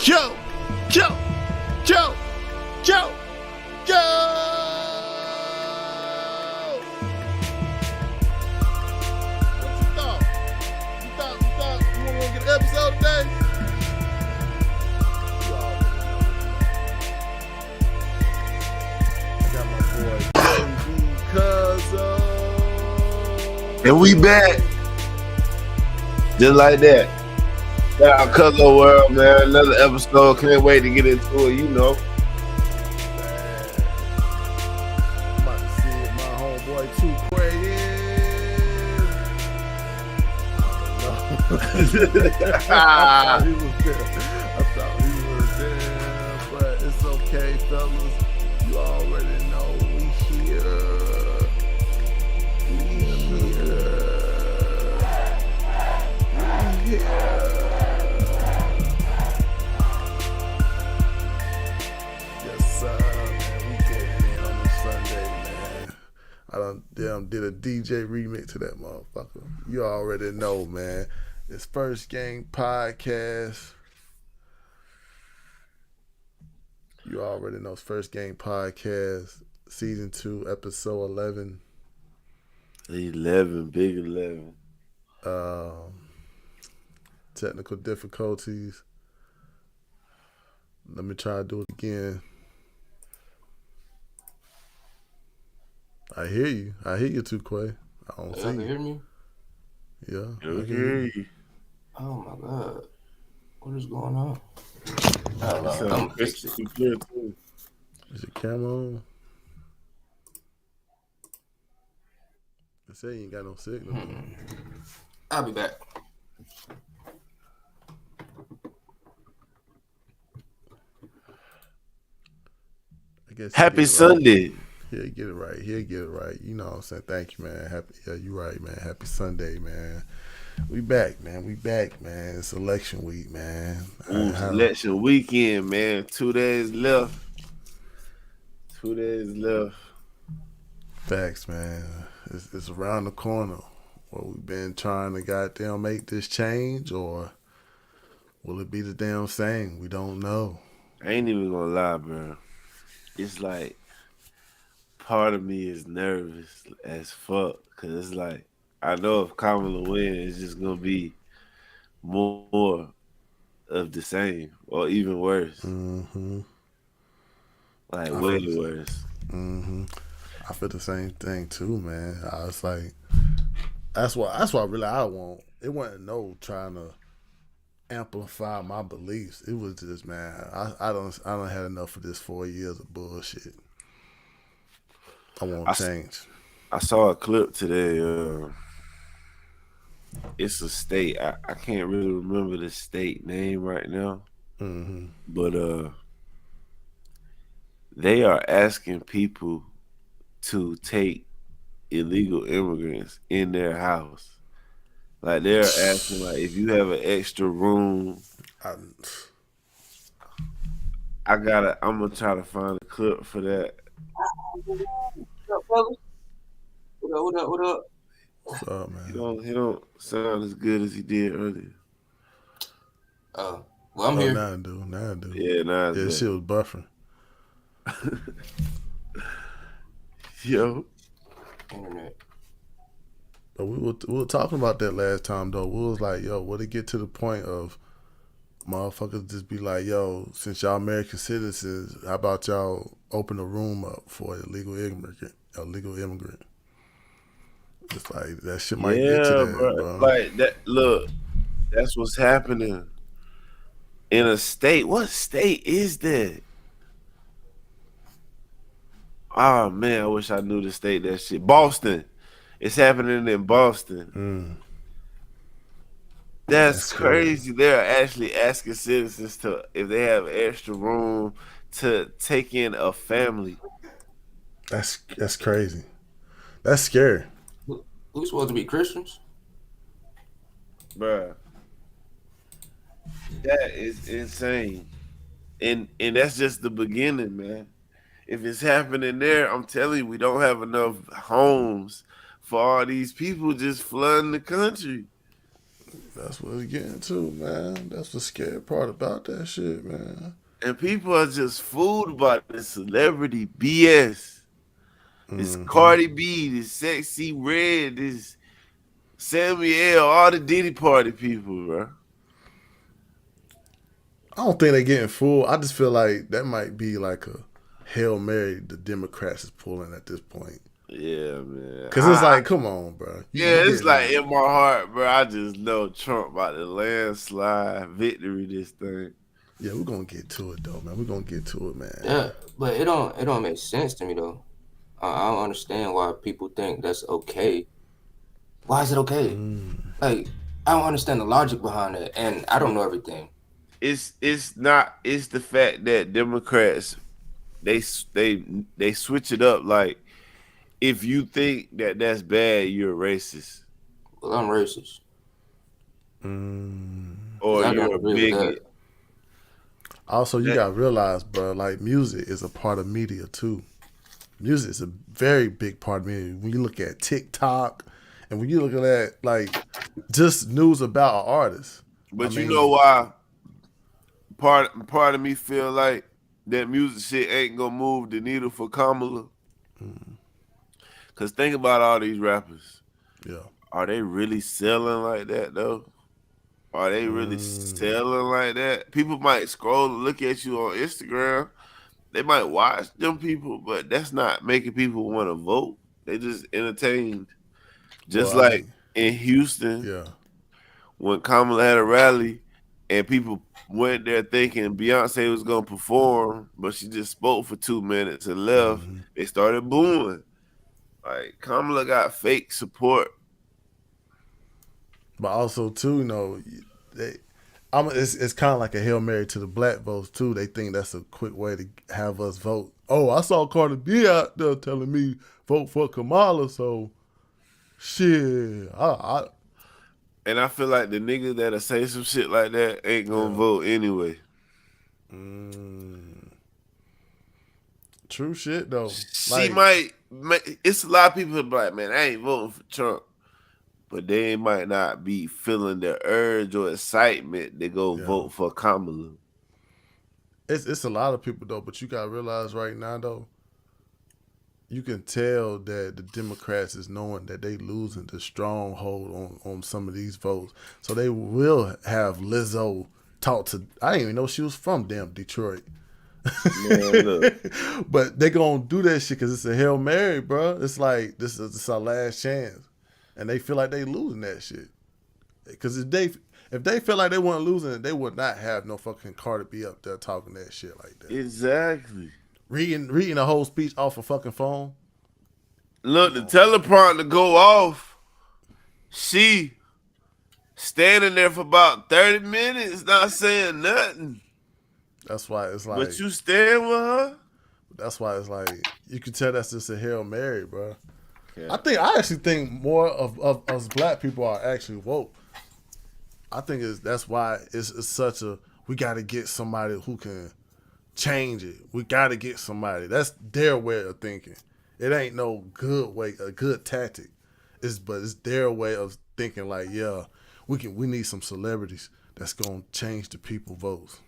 Yo, yo, yo, yo, yo. What you thought? You thought you want to get an episode today? I got my boy Cuzzo. And we back. Just like that. Shout out Cuzzo World, man. Another episode. Can't wait to get into it, you know. Man. I'm about to see if my homeboy Too I thought he was there, but it's okay, fellas. You already know we here. We here. Yes, sir, man. We getting in on this Sunday, man. I did a DJ remix to that motherfucker. You already know, man. It's First Gang Podcast. You already know it's First Gang Podcast, Season 2, Episode 11. 11, big 11. Technical difficulties. Let me try to do it again. I hear you. I hear you too, Quay. I don't see You you. hear me? Yeah. I Okay. hear you. Oh my god. What is going on? I don't That know. sounds crystal clear, too. Is your camera on? They say you ain't got no signal. I'll be back. I guess Happy you get it right. Sunday. He'll get it right. He'll get it right. You know what I'm saying? Thank you, man. You right, man. Happy Sunday, man. We back, man. It's election week, man. It's election weekend, man. 2 days left. 2 days left. Facts, man. It's around the corner. Well, we've been trying to goddamn make this change, or will it be the damn same? We don't know. I ain't even gonna lie, bro. It's like part of me is nervous as fuck, because it's like I know if Kamala wins, it's just gonna be more of the same or even worse. Mm-hmm. Like way worse. Mm-hmm. I feel the same thing too, man. I was like, that's why really I want. It wasn't no trying to amplify my beliefs. It was just, man, I don't have enough of this 4 years of bullshit. I want change. I saw a clip today. It's a state. I can't really remember the state name right now. Mm-hmm. But they are asking people to take illegal immigrants in their house. Like they're asking, like, if you have an extra room, I'm gonna try to find a clip for that. What up, fellas? What up? What's up, man? He don't sound as good as he did earlier. Well, I'm here. Now I do. Yeah, nah. Yeah, shit was buffering. Yo. Internet. But we were talking about that last time, though. We was like, yo, would it get to the point of motherfuckers just be like, yo, since y'all American citizens, how about y'all open a room up for a illegal immigrant? It's like that shit might get to that, bro. Like that. Look, that's what's happening in a state. What state is that? Oh man, I wish I knew the state that shit. Boston. It's happening in Boston. That's crazy. They're actually asking citizens to, if they have extra room, to take in a family. That's crazy. That's scary. We supposed to be Christians? Bruh. That is insane. And that's just the beginning, man. If it's happening there, I'm telling you, we don't have enough homes for all these people just flooding the country. That's what it's getting to, man. That's the scary part about that shit, man. And people are just fooled about this celebrity BS. This Hmm. Cardi B, this Sexy Red, this Samuel, all the Diddy Party people, bro. I don't think they getting fooled. I just feel like that might be like a Hail Mary the Democrats is pulling at this point. Yeah, man. Cause it's like, come on, bro. You Yeah, it's getting like in my heart, bro. I just know Trump about to landslide victory this thing. yeah, we're gonna get to it though, man. We're gonna get to it, man. Yeah, but it don't make sense to me though. I don't understand why people think that's okay. Why is it okay? Like I don't understand the logic behind it, and I don't know everything. It's not. It's the fact that Democrats they switch it up. Like if you think that that's bad, you're racist Well, I'm racist because or I don't you're a agree with that. bigot. Also, you That, gotta realize, bro, like music is a part of media too. Music is a very big part of media. When you look at TikTok and when you look at that, like just news about an artist. I but you know mean, why? Part of me feel like that music shit ain't gonna move the needle for Kamala. Cause think about all these rappers. yeah. Are they really selling like that though? Are they really selling like that? People might scroll and look at you on Instagram. They might watch them people, but that's not making people want to vote. They just entertained. Just Well, I like mean, in Houston, yeah. when Kamala had a rally and people went there thinking Beyonce was gonna perform, but she just spoke for 2 minutes and left, they started booing. Like Kamala got fake support. But also too, they it's kind of like a Hail Mary to the black votes too. They think that's a quick way to have us vote. Oh, I saw Cardi B out there telling me vote for Kamala, so shit. And I feel like the nigga that'll say some shit like that ain't gonna Yeah. vote anyway. True shit though. She Like, might. It's a lot of people that be like, man, I ain't voting for Trump, but they might not be feeling the urge or excitement to go yeah. vote for Kamala. It's a lot of people though, but you gotta realize right now though, you can tell that the Democrats is knowing that they losing the stronghold on some of these votes. So they will have Lizzo talk to I didn't even know she was from damn Detroit. Man, look, But they gonna do that shit because it's a Hail Mary, bro. It's like this our last chance. And they feel like they losing that shit. Because if they feel like they weren't losing it, they would not have no fucking Cardi B up there talking that shit like that. exactly. Reading a whole speech off a fucking phone. Look, the teleprompter go off. She standing there for about 30 minutes, not saying nothing. That's why it's like But you stand with her? that's why it's like you can tell that's just a Hail Mary, bro. Yeah. I actually think more of us black people are actually woke. I think that's why it's such a we got to get somebody who can change it. We got to get somebody. That's their way of thinking. It ain't no a good tactic. It's their way of thinking. Like, yeah, we need some celebrities that's gonna change the people votes.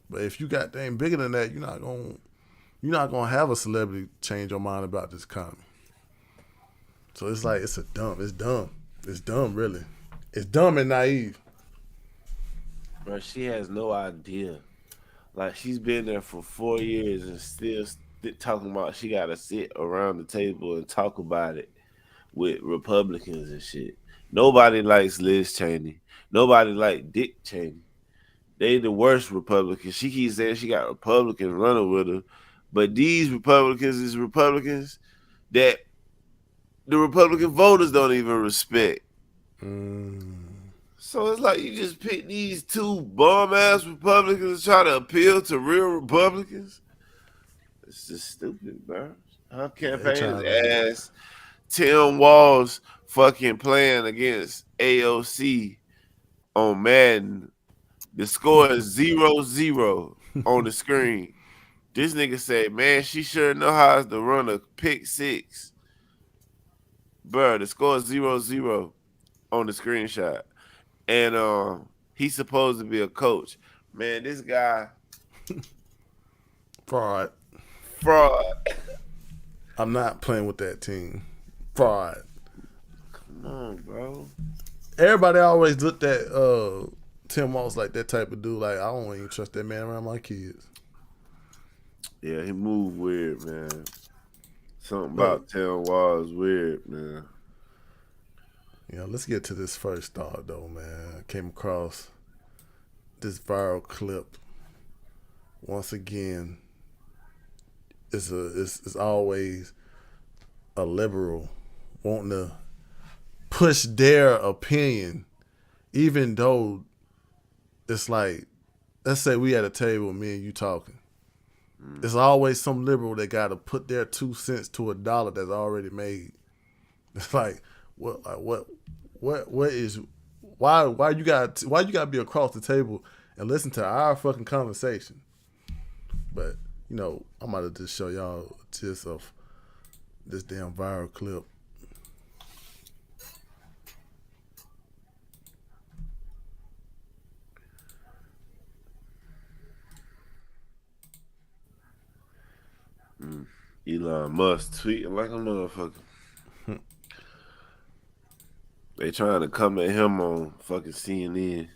But if you got thing bigger than that, you're not gonna have a celebrity change your mind about this economy. So it's like it's dumb, really. It's dumb and naive. Bro, she has no idea. Like she's been there for 4 years and still talking about she got to sit around the table and talk about it with Republicans and shit. Nobody likes Liz Cheney. Nobody like Dick Cheney. They the worst Republicans. She keeps saying she got Republicans running with her, but these Republicans is Republicans that the Republican voters don't even respect. So it's like you just pick these two bum ass Republicans to try to appeal to real Republicans. It's just stupid, bro. Her campaign trying is ass. Tim Walls fucking playing against AOC on Madden. The score is 0-0 on the screen. This nigga said, man, she sure know how to run a pick six. Bro, the score is 0-0 on the screenshot. and he's supposed to be a coach. Man, this guy Fraud. fraud. I'm not playing with that team. Fraud. Come on, bro. Everybody always looked at Tim Walz like that type of dude. Like, I don't even trust that man around my kids. Yeah, he moved weird, man. Something But about Tim Walz weird, man. let's get to this first thought though, man. I came across this viral clip. Once again, it's always a liberal wanting to push their opinion, even though it's like, let's say we at a table, me and you talking. It's always some liberal that got to put their 2 cents to a dollar that's already made. It's like, what is, why you got to be across the table and listen to our fucking conversation? But I'm about to just show y'all just of this damn viral clip. Elon Musk tweeting like a motherfucker. They trying to come at him on fucking CNN.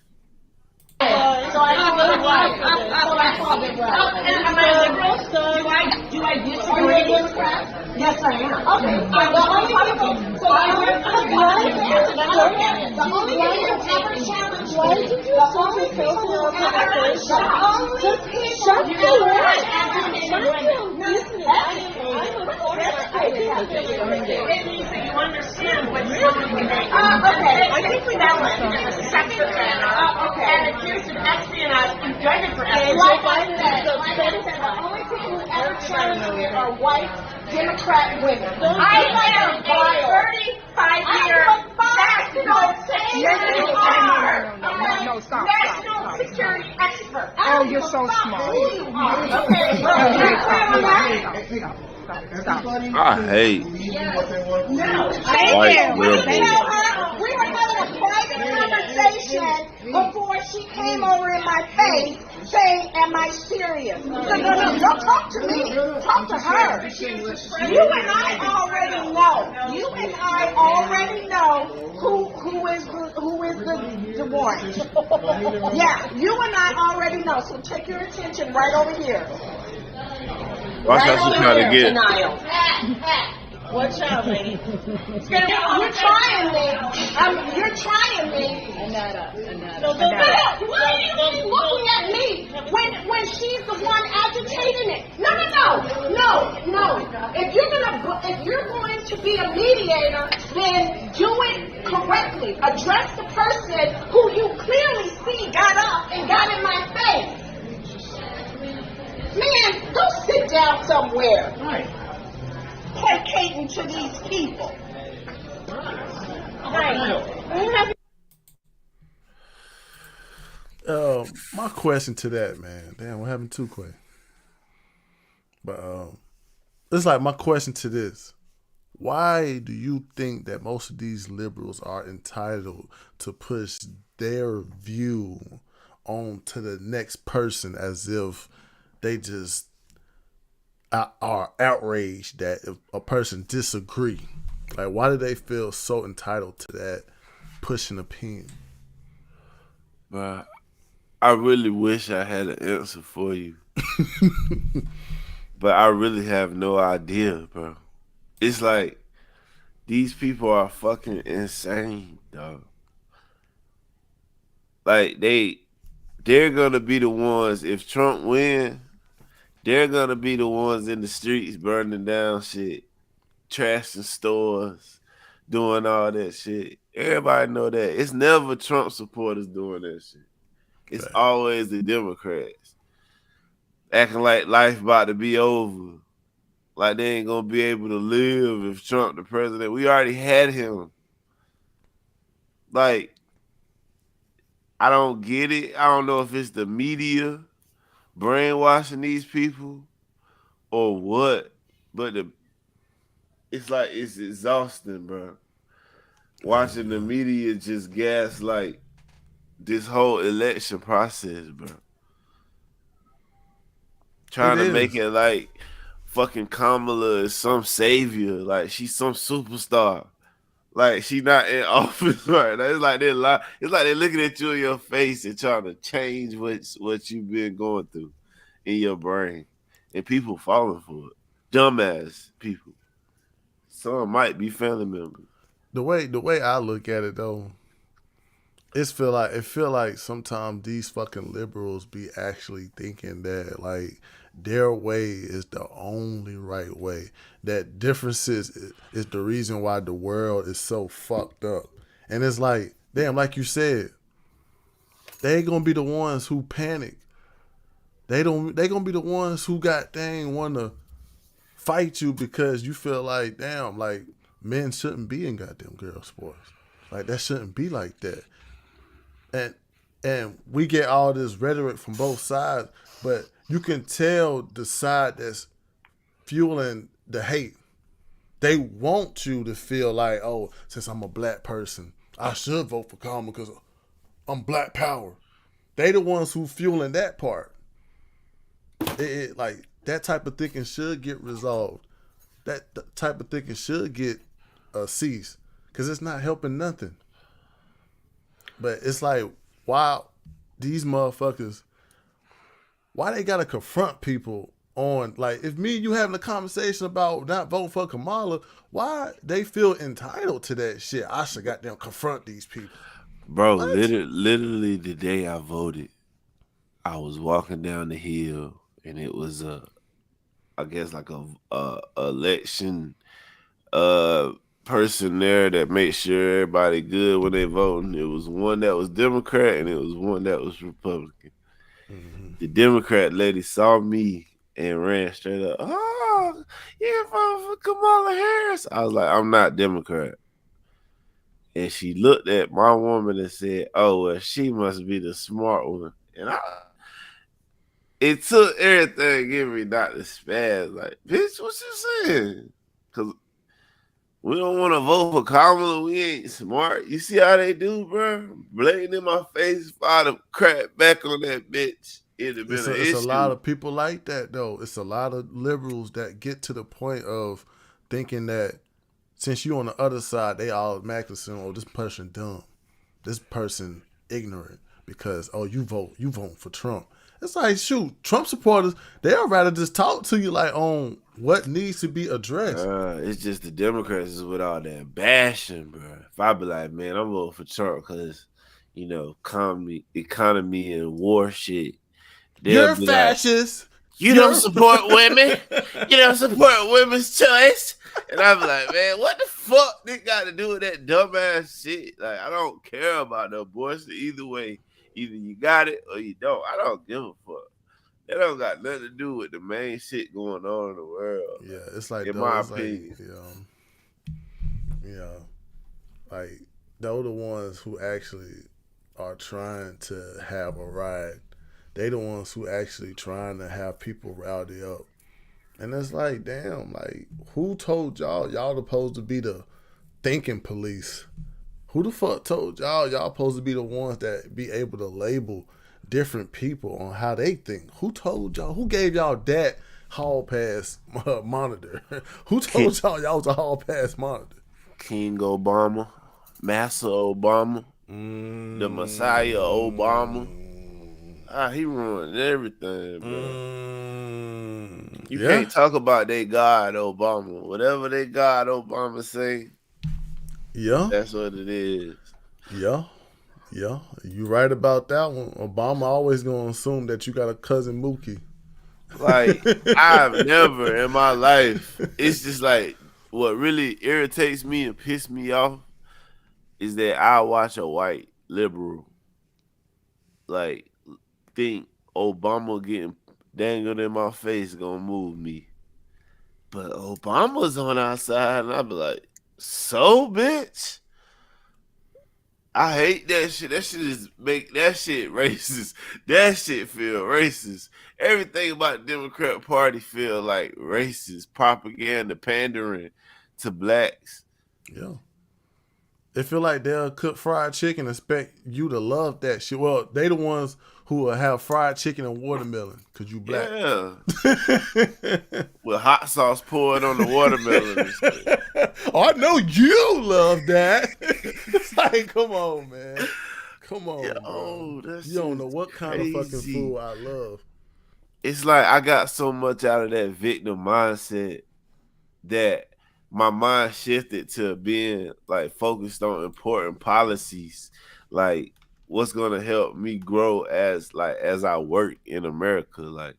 So I don't really like it. So I called it right. Am I liberal? Do I disagree? Are you a Democrat? Yes, I am. Okay. The only people. So I heard the only thing that's ever challenged. The only people who ever shut it means that you understand what's going on. Okay. I think we know it. Second okay. And accused of espionage, indicted for espionage. Like I said, the only people who ever challenge it are white Democrat women. I am a 35-year national security expert. Oh, you're so smart. I hate white liberals. We were having a private conversation before she came over in my face saying, am I serious? No, don't talk to me. Talk to her. You and I already know who is the one. Yeah, you and I already know. So take your attention right over here. Watch how she trying to get. Watch out, lady. You're trying me. You're trying me. Why are you looking at me when she's the one agitating it? No. If you're going to be a mediator, then do it correctly. Address the person who you clearly see got up and got in my face. Man, go sit down somewhere. Right. Placating to these people. Right. My question to that, man. Damn, we're having two questions. But it's like my question to this. Why do you think that most of these liberals are entitled to push their view on to the next person as if they just are outraged that if a person disagree? Like, why do they feel so entitled to that pushing opinion? But I really wish I had an answer for you. But I really have no idea, bro. It's like these people are fucking insane, dog. Like they're gonna be the ones, if Trump win, they're gonna be the ones in the streets burning down shit, trashing stores, doing all that shit. Everybody know that. It's never Trump supporters doing that shit. It's always the Democrats acting like life about to be over. Like they ain't gonna be able to live if Trump the president. We already had him. Like, I don't get it. I don't know if it's the media brainwashing these people or what, but it's like it's exhausting, bro. Watching the media just gaslight this whole election process, bro. It Trying to make is. it like fucking Kamala is some savior, like she's some superstar. Like she not in office right now. It's like they lie. It's like they looking at you in your face and trying to change what you've been going through in your brain, and people falling for it. Dumbass people. Some might be family members. The way I look at it though, it feel like sometimes these fucking liberals be actually thinking that like their way is the only right way. That differences is the reason why the world is so fucked up. And it's like, damn, like you said, they ain't gonna be the ones who panic. They gonna be the ones who got dang wanna fight you because you feel like, damn, like men shouldn't be in goddamn girl sports. Like that shouldn't be like that. And we get all this rhetoric from both sides, but you can tell the side that's fueling the hate. They want you to feel like, oh, since I'm a black person, I should vote for Kamala because I'm black power. They the ones who fueling that part. Like that type of thinking should get resolved. That type of thinking should get ceased because it's not helping nothing. But it's like, why these motherfuckers, why they gotta confront people on, like, if me and you having a conversation about not voting for Kamala, why they feel entitled to that shit? I should goddamn confront these people. Bro, What? literally the day I voted, I was walking down the hill and it was I guess like a election person there that makes sure everybody good when they voting. It was one that was Democrat and it was one that was Republican. Mm-hmm. The Democrat lady saw me and ran straight up. Oh, you vote for Kamala Harris? I was like, I'm not Democrat. And she looked at my woman and said, "Oh, well, she must be the smart one." And it took everything in me not to spaz. Like, bitch, what you saying? Because we don't want to vote for Kamala. We ain't smart. You see how they do, bro? Blatantly in my face. If I'd have cracked back on that bitch, it'd have been an issue. It's a lot of people like that, though. It's a lot of liberals that get to the point of thinking that since you on the other side, they automatically say, "Oh, this person dumb, this person ignorant because you vote for Trump." It's like, shoot, Trump supporters, they'll rather just talk to you like on what needs to be addressed. It's just the Democrats is with all that bashing, bro. If I be like, man, I'm voting for Trump because, economy and war shit. You're fascist. Like, you don't support women. You don't support women's choice. And I be like, man, what the fuck this got to do with that dumbass shit? Like, I don't care about the abortion either way. Either you got it or you don't. I don't give a fuck. That don't got nothing to do with the main shit going on in the world. Yeah, it's like, in my opinion. Like they're the ones who actually are trying to have a ride. They the ones who actually trying to have people rowdy up. And it's like, damn, like, who told y'all supposed to be the thinking police? Who the fuck told y'all supposed to be the ones that be able to label different people on how they think? Who told y'all? Who gave y'all that hall pass monitor? Who told y'all was a hall pass monitor? King Obama, Master Obama, the Messiah Obama. He ruined everything, bro. You can't talk about they God Obama. Whatever they God Obama say, that's what it is. Yeah. You right about that one. Obama always gonna assume that you got a cousin Mookie. Like, I've never in my life, it's just like, what really irritates me and pisses me off is that I watch a white liberal, like, think Obama getting dangled in my face gonna move me. But Obama's on our side, and I be like, so, bitch? I hate that shit. That shit racist. That shit feel racist. Everything about the Democrat Party feel like racist propaganda, pandering to blacks. Yeah. They feel like they'll cook fried chicken and expect you to love that shit. Well, they the ones who will have fried chicken and watermelon because you black. Yeah. With hot sauce poured on the watermelon and shit. Oh, I know you love that. It's like, come on, man. Come on, Yo, bro. that You don't know shit's what kind of fucking crazy. food I love. It's like I got so much out of that victim mindset that my mind shifted to being like focused on important policies, like what's gonna help me grow as I work in America, like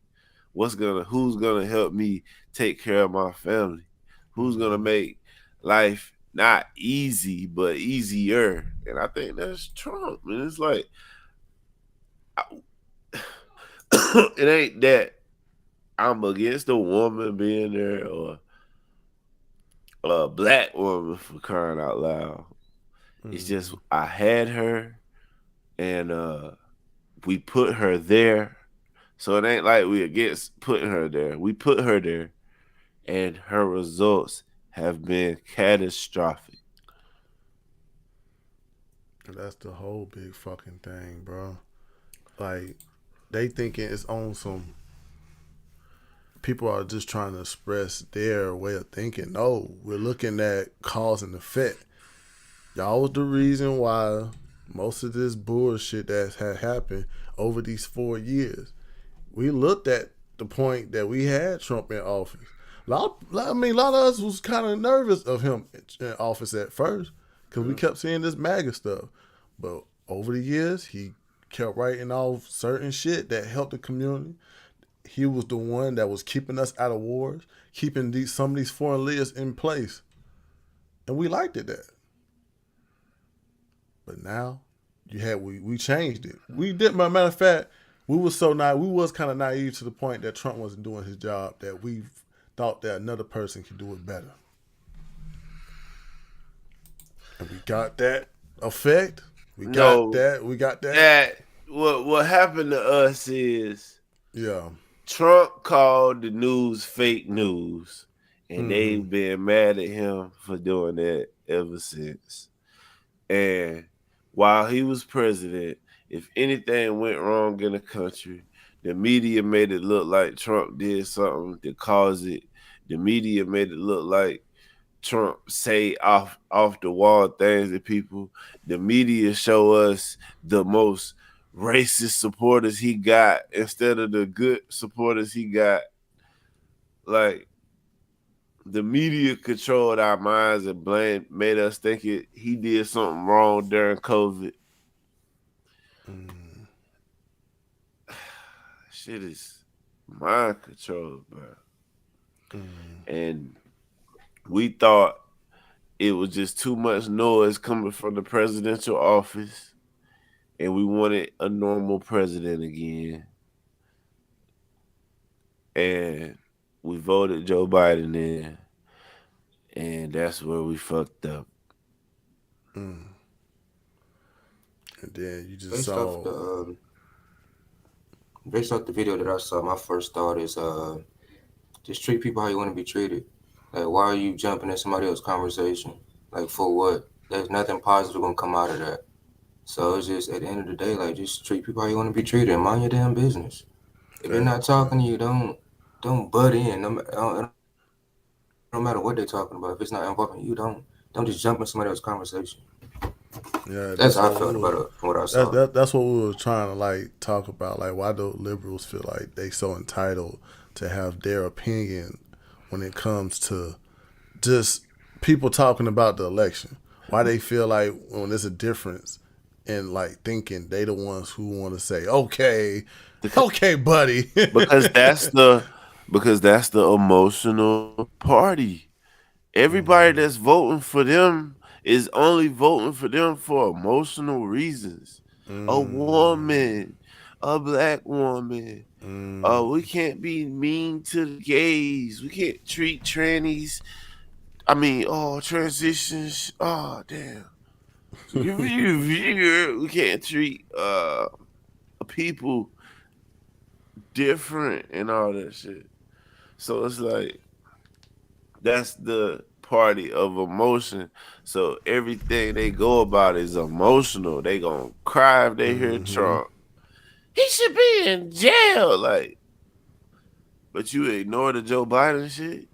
who's gonna help me take care of my family, who's gonna make life not easy but easier. And I think that's Trump. And it's like it ain't that I'm against a woman being there or a black woman, for crying out loud. It's just I had her and we put her there. So it ain't like we against putting her there. We put her there and her results have been catastrophic. That's the whole big fucking thing, bro. Like, they thinking it's on some. People are just trying to express their way of thinking. No, we're looking at cause and effect. Y'all was the reason why most of this bullshit that had happened over these 4 years. We looked at the point that we had Trump in office. A lot of us was kind of nervous of him in office at first because we kept seeing this MAGA stuff. But over the years, he kept writing off certain shit that helped the community. He was the one that was keeping us out of wars, keeping some of these foreign leaders in place. And we liked it that. But now, we changed it. We did. Matter of fact, we was kind of naive to the point that Trump wasn't doing his job, that we thought that another person could do it better. And we got that effect. We got that. That what happened to us is Yeah. Trump called the news fake news, and they've been mad at him for doing that ever since. And while he was president, if anything went wrong in the country, the media made it look like Trump did something to cause it. The media made it look like Trump say off the wall things to people. The media show us the most racist supporters he got instead of the good supporters he got. Like, the media controlled our minds and made us think he did something wrong during COVID. Shit is mind controlled, bro. And we thought it was just too much noise coming from the presidential office, and we wanted a normal president again. And we voted Joe Biden in, and that's where we fucked up. And then you just Based saw. Based off the video that I saw, my first thought is just treat people how you want to be treated. Like, why are you jumping in somebody else's conversation? Like, for what? There's nothing positive gonna come out of that. So it's just, at the end of the day, like, just treat people how you want to be treated and mind your damn business. If they're not talking to you, don't butt in. No matter what they're talking about. If it's not involving you, don't just jump in somebody else's conversation. Yeah, that's how I felt about it from what I saw. That's what we were trying to like talk about. Like, why do liberals feel like they so entitled to have their opinion when it comes to just people talking about the election? Why they feel like when there's a difference in like thinking, they the ones who want to say, okay, buddy, because that's the emotional party. Everybody that's voting for them is only voting for them for emotional reasons. A woman, a black woman. We can't be mean to the gays. We can't treat trannies. Transitions. Oh, damn. We can't treat people different and all that shit. So it's like, that's the party of emotion. So everything they go about is emotional. They gonna cry if they hear Trump. He should be in jail. Like, but you ignore the Joe Biden shit.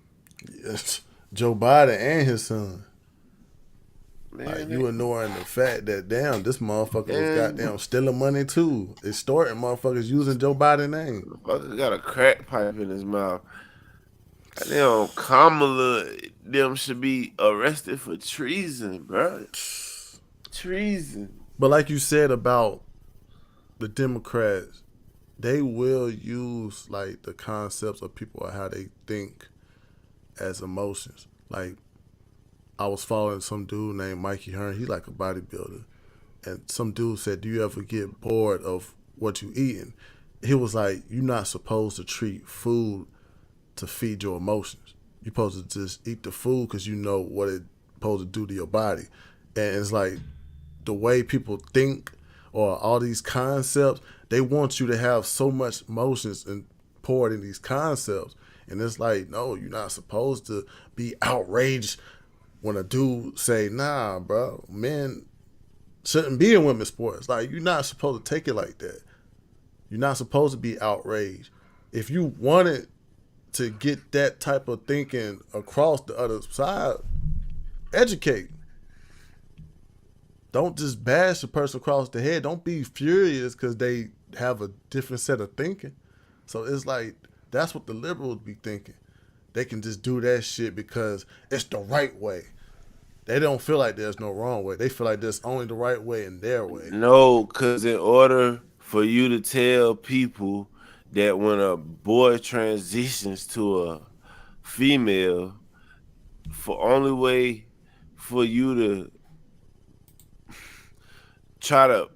Yes. Joe Biden and his son. Man, Like, you ignoring the fact that, damn, this motherfucker was Man. goddamn stealing money too. Extorting motherfuckers using Joe Biden's name. Motherfucker got a crack pipe in his mouth. Damn, Kamala, them should be arrested for treason, bro. Treason. But like you said about the Democrats, they will use like the concepts of people or how they think as emotions. Like, I was following some dude named Mikey Hearn. He's like a bodybuilder. And some dude said, do you ever get bored of what you eating? He was like, you're not supposed to treat food to feed your emotions. You're supposed to just eat the food because you know what it's supposed to do to your body. And it's like the way people think or all these concepts, they want you to have so much emotions and poured in these concepts. And it's like, no, you're not supposed to be outraged when a dude say, nah, bro, men shouldn't be in women's sports. Like, you're not supposed to take it like that. You're not supposed to be outraged. If you wanted to get that type of thinking across the other side, educate. Don't just bash the person across the head. Don't be furious because they have a different set of thinking. So it's like, that's what the liberals be thinking. They can just do that shit because it's the right way. They don't feel like there's no wrong way. They feel like there's only the right way and their way. No, because in order for you to tell people that when a boy transitions to a female, for only way for you to try to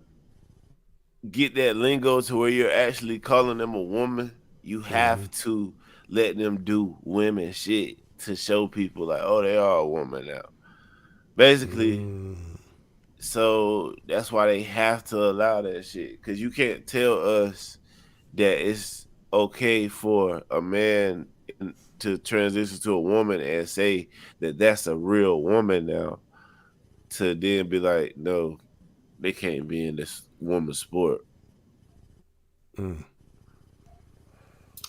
get that lingo to where you're actually calling them a woman, you have to let them do women shit to show people like, oh, they are a woman now. Basically, so that's why they have to allow that shit. Because you can't tell us that it's okay for a man to transition to a woman and say that that's a real woman now, to then be like, no, they can't be in this woman's sport.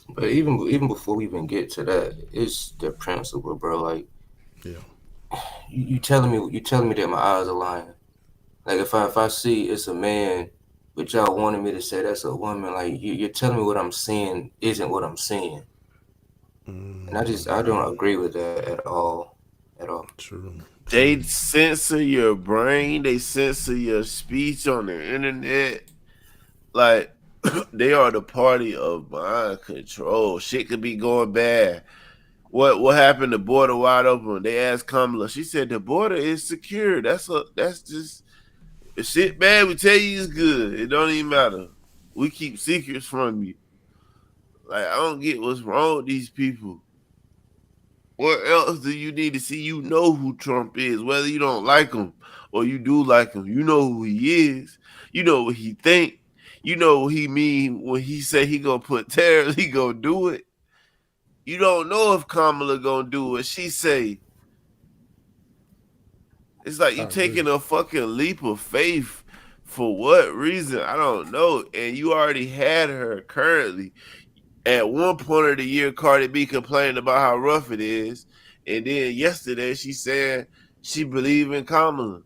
But even before we even get to that, it's the principle, bro. Like, Yeah. you telling me that my eyes are lying. Like, if I see it's a man, but y'all wanted me to say that's a woman, like you're telling me what I'm seeing isn't what I'm seeing. And I don't agree with that at all. True. They censor your brain. They censor your speech on the internet. Like, they are the party of mind control. Shit could be going bad. What happened? The border wide open. They asked Kamala. She said the border is secure. That's just if shit bad. We tell you it's good. It don't even matter. We keep secrets from you. Like, I don't get what's wrong with these people. What else do you need to see? You know who Trump is, whether you don't like him or you do like him. You know who he is. You know what he think. You know what he mean when he say he gonna put tariffs. He gonna do it. You don't know if Kamala gonna do what she say. It's like you taking a fucking leap of faith. For what reason? I don't know. And you already had her currently. At one point of the year, Cardi B complaining about how rough it is. And then yesterday she said she believe in Kamala.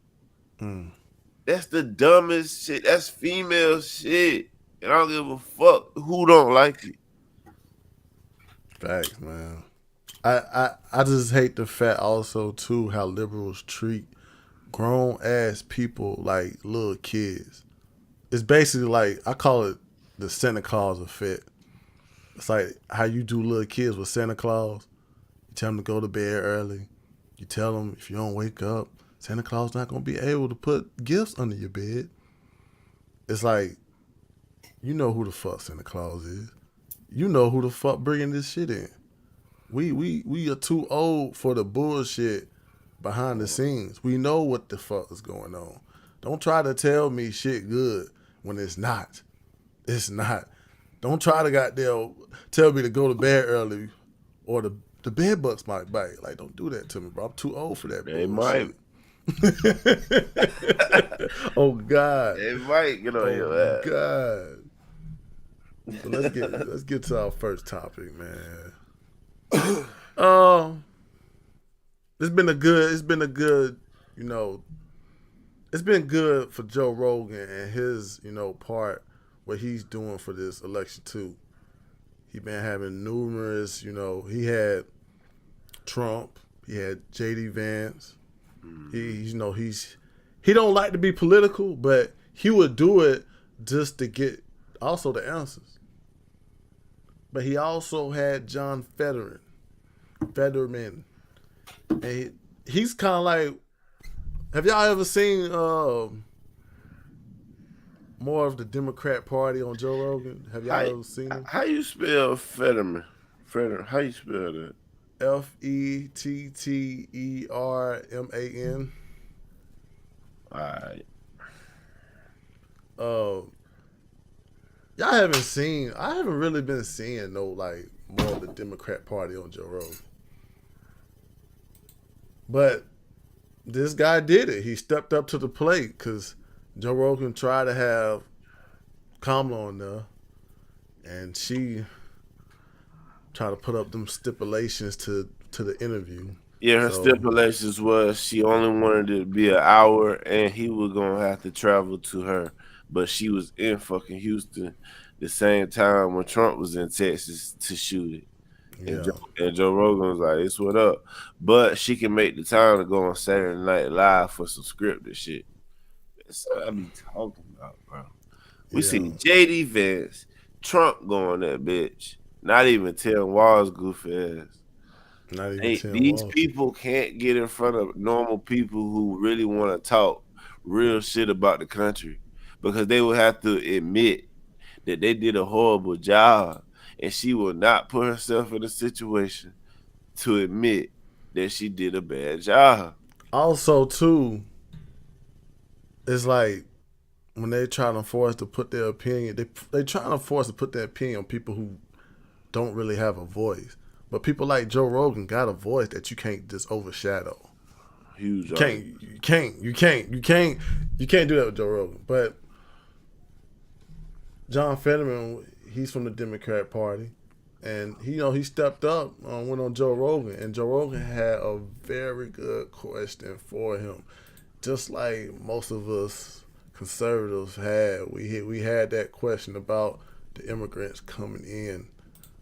That's the dumbest shit. That's female shit. And I don't give a fuck who don't like it. Facts, man. I just hate the fact also too how liberals treat grown ass people like little kids. It's basically like, I call it the Santa Claus effect. It's like how you do little kids with Santa Claus. You tell them to go to bed early. You tell them if you don't wake up, Santa Claus not gonna be able to put gifts under your bed. It's like, you know who the fuck Santa Claus is. You know who the fuck bringing this shit in. We are too old for the bullshit behind the scenes. We know what the fuck is going on. Don't try to tell me shit good when it's not. It's not. Don't try to goddamn tell me to go to bed early or to the bed bugs might bite. Like, don't do that to me, bro. I'm too old for that. They bullshit. Oh God. They might get on your ass. God. So let's get to our first topic, man. It's been a good, you know, it's been good for Joe Rogan and his, you know, part what he's doing for this election too. He been having numerous, you know, he had Trump, he had JD Vance. He don't like to be political, but he would do it just to get also the answers. But he also had John Fetterman. And he's kind of like, have y'all ever seen more of the Democrat Party on Joe Rogan? Have y'all ever seen him? How you spell Fetterman? How you spell that? Fetterman. Alright. Y'all haven't seen, I haven't really been seeing no like more of the Democrat Party on Joe Rogan. But this guy did it. He stepped up to the plate because Joe Rogan tried to have Kamala on there, and she tried to put up them stipulations to the interview. Yeah, her stipulations was she only wanted it to be an hour, and he was gonna have to travel to her. But she was in fucking Houston the same time when Trump was in Texas to shoot it. Yeah. And Joe Rogan was like, "It's what up," but she can make the time to go on Saturday Night Live for some scripted shit. That's what I be talking about, bro. We see JD Vance, Trump going that bitch. Not even telling Wall's goofy ass. Not even These people can't get in front of normal people who really want to talk real shit about the country because they will have to admit that they did a horrible job. And she will not put herself in a situation to admit that she did a bad job. Also, too, it's like when they try to force to put their opinion, they trying to force to put their opinion on people who don't really have a voice. But people like Joe Rogan got a voice that you can't just overshadow. Huge. You can't do that with Joe Rogan. But John Fetterman, he's from the Democrat Party, and he stepped up, went on Joe Rogan, and Joe Rogan had a very good question for him, just like most of us conservatives had. We had that question about the immigrants coming in.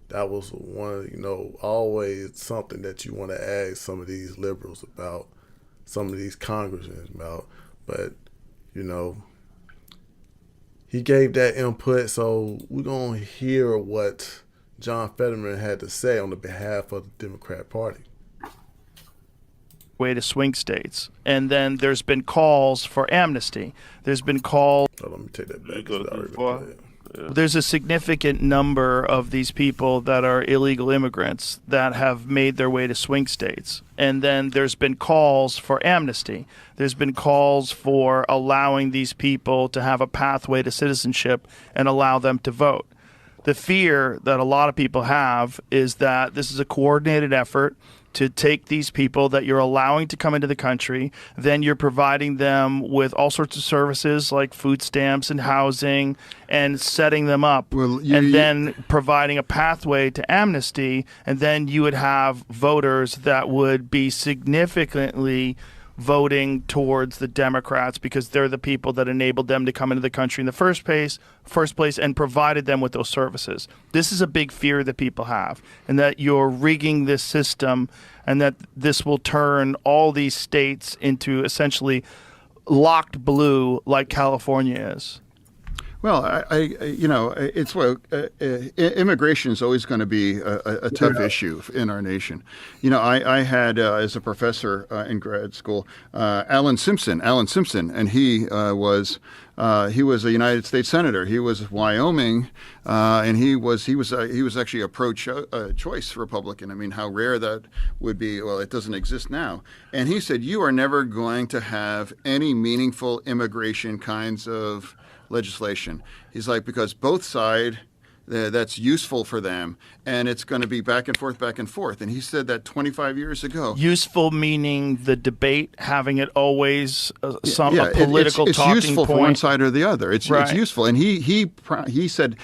That was one, always something that you want to ask some of these liberals about, some of these congressmen about, but he gave that input, so we're going to hear what John Fetterman had to say on the behalf of the Democrat Party. Way to swing states. And then there's been calls for amnesty. There's been calls... Oh, let me take that back. There's a significant number of these people that are illegal immigrants that have made their way to swing states. And then there's been calls for amnesty. There's been calls for allowing these people to have a pathway to citizenship and allow them to vote. The fear that a lot of people have is that this is a coordinated effort to take these people that you're allowing to come into the country, then you're providing them with all sorts of services like food stamps and housing and setting them up, then providing a pathway to amnesty, and then you would have voters that would be significantly voting towards the Democrats because they're the people that enabled them to come into the country in the first place and provided them with those services. This is a big fear that people have, and that you're rigging this system and that this will turn all these states into essentially locked blue like California is. Well, it's immigration is always going to be a tough issue in our nation. I had as a professor in grad school, Alan Simpson, and he was a United States senator. He was Wyoming, and he was actually a pro-choice Republican. I mean, how rare that would be. Well, it doesn't exist now. And he said, you are never going to have any meaningful immigration kinds of legislation. He's like, because both sides that's useful for them, and it's going to be back and forth. And he said that 25 years ago. Useful meaning the debate, having it always a Yeah, political it's talking useful point. for one side or the other. It's Right. useful, and he said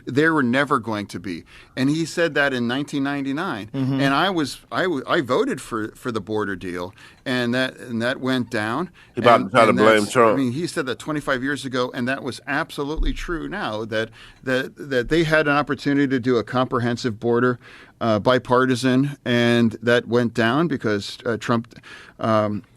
they were never going to be, and he said that in 1999, Mm-hmm. and I voted for the border deal, and that went down. He about to try to blame I Trump. mean, he said that 25 years ago, and that was absolutely true. Now that they had an opportunity to do a comprehensive border, bipartisan, and that went down because Trump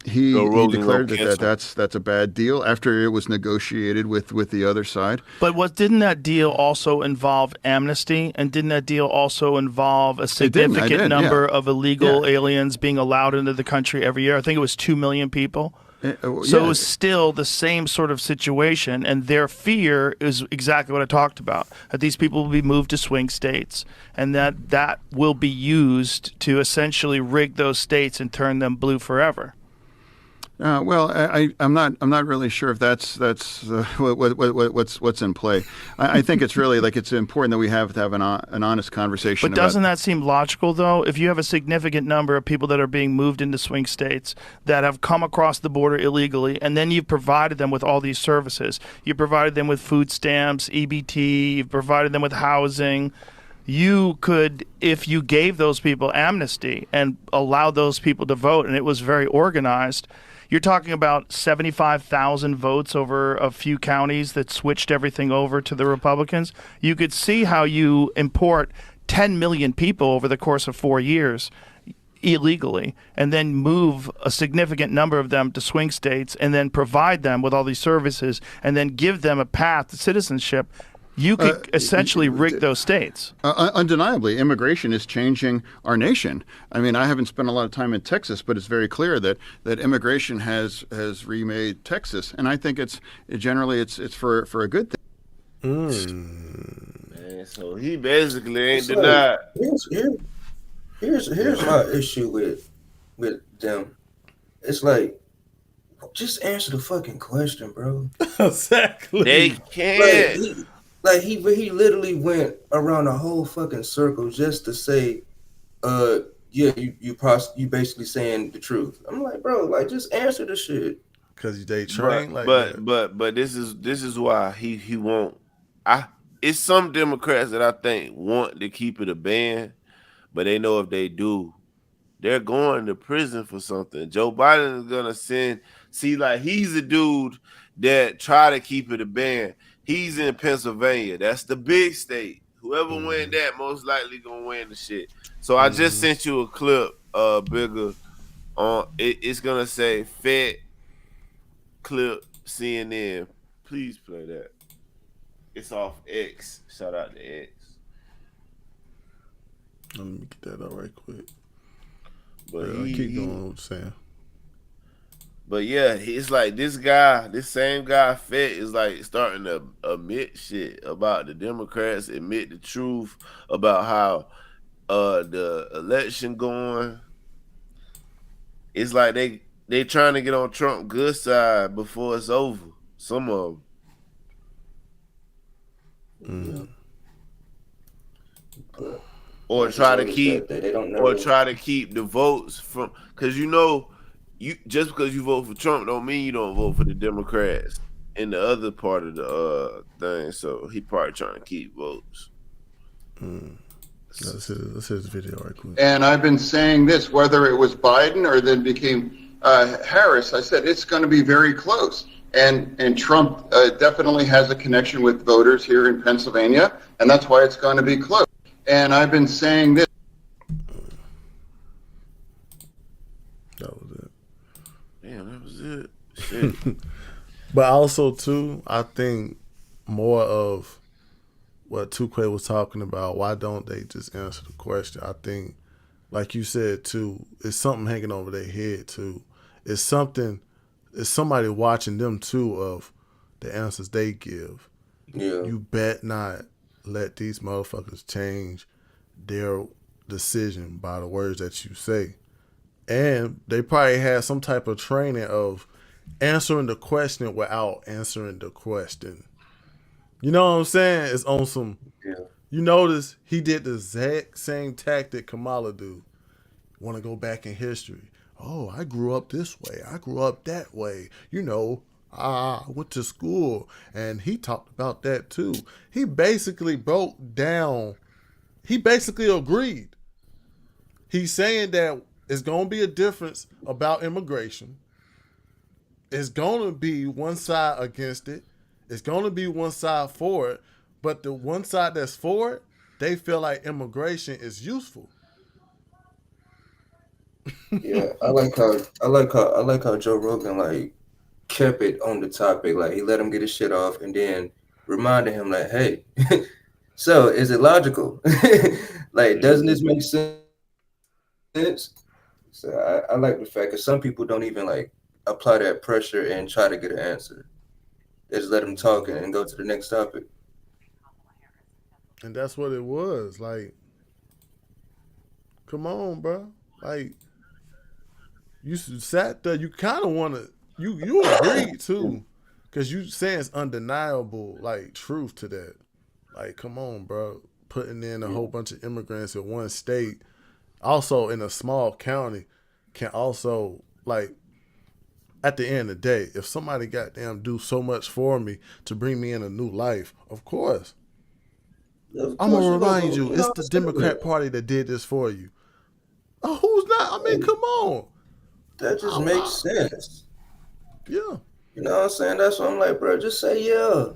he Rogan declared Question. that's a bad deal after it was negotiated with the other side. But didn't that deal also involve amnesty, and didn't that deal also involve a did, significant number yeah. of illegal Yeah. aliens being allowed into the country every year? I think it was 2 million people. So yeah. it was still the same sort of situation, and their fear is exactly what I talked about, that these people will be moved to swing states, and that will be used to essentially rig those states and turn them blue forever. Well, I'm not really sure if that's what's in play. I think it's really it's important that we have to have an honest conversation. But doesn't that seem logical, though? If you have a significant number of people that are being moved into swing states that have come across the border illegally, and then you've provided them with all these services, you provided them with food stamps, EBT, you've provided them with housing. You could, if you gave those people amnesty and allowed those people to vote, and it was very organized. You're talking about 75,000 votes over a few counties that switched everything over to the Republicans. You could see how you import 10 million people over the course of 4 years illegally, and then move a significant number of them to swing states, and then provide them with all these services, and then give them a path to citizenship. You could essentially rig those states. Undeniably, immigration is changing our nation. I mean, I haven't spent a lot of time in Texas, but it's very clear that immigration has remade Texas, and I think it's for a good thing. Man, so he basically ain't It's like, denied. here's my issue with them. It's like, just answer the fucking question, bro. Exactly. They can't. He literally went around a whole fucking circle just to say, yeah, you basically saying the truth. I'm like, bro, just answer the shit. Because they train But this is why he won't. It's some Democrats that I think want to keep it a ban, but they know if they do, they're going to prison for something. Joe Biden is gonna he's a dude that try to keep it a ban. He's in Pennsylvania. That's the big state. Whoever win that most likely gonna win the shit. So I just sent you a clip, bigger on it. It's gonna say Fed clip CNN. Please play that. It's off X. Shout out to X. Let me get that out right quick. But keep going what I'm saying. But yeah, it's like this same guy, Fett, is like starting to admit shit about the Democrats, admit the truth about how the election going. It's like they trying to get on Trump's good side before it's over. Some of them. Or try to keep the votes from, because you just because you vote for Trump don't mean you don't vote for the Democrats in the other part of the thing. So he probably trying to keep votes. Let's hear this video right quick. And I've been saying this, whether it was Biden or then became Harris, I said it's going to be very close. And Trump definitely has a connection with voters here in Pennsylvania, and that's why it's going to be close. And I've been saying this. That was it. Damn, that was it. Shit. But also, too, I think more of what Tukwe was talking about, why don't they just answer the question? I think, like you said, too, it's something hanging over their head, too. It's somebody watching them, too, of the answers they give. Yeah. You bet not let these motherfuckers change their decision by the words that you say. And they probably had some type of training of answering the question without answering the question. You know what I'm saying? It's on some, You notice he did the exact same tactic Kamala do. Want to go back in history. Oh, I grew up this way. I grew up that way. You know, I went to school. And he talked about that too. He basically broke down. He basically agreed. He's saying that it's going to be a difference about immigration. It's going to be one side against it. It's going to be one side for it. But the one side that's for it, they feel like immigration is useful. Yeah, I like how Joe Rogan like kept it on the topic. Like he let him get his shit off and then reminded him like, hey, so is it logical? Like, doesn't this make sense? So I like the fact that some people don't even like apply that pressure and try to get an answer. They just let him talk and go to the next topic. And that's what it was. Like, come on, bro. Like, you sat there. You kind of want to. You agreed too, because you saying it's undeniable like truth to that. Like, come on, bro. Putting in a whole bunch of immigrants in one state, also in a small county, can also like. At the end of the day, if somebody goddamn do so much for me to bring me in a new life, of course. I'm gonna remind you, it's the Democrat Party that did this for you. Oh, who's not? I mean, come on. That just makes sense. Yeah. You know what I'm saying? That's what I'm like, bro. Just say yeah.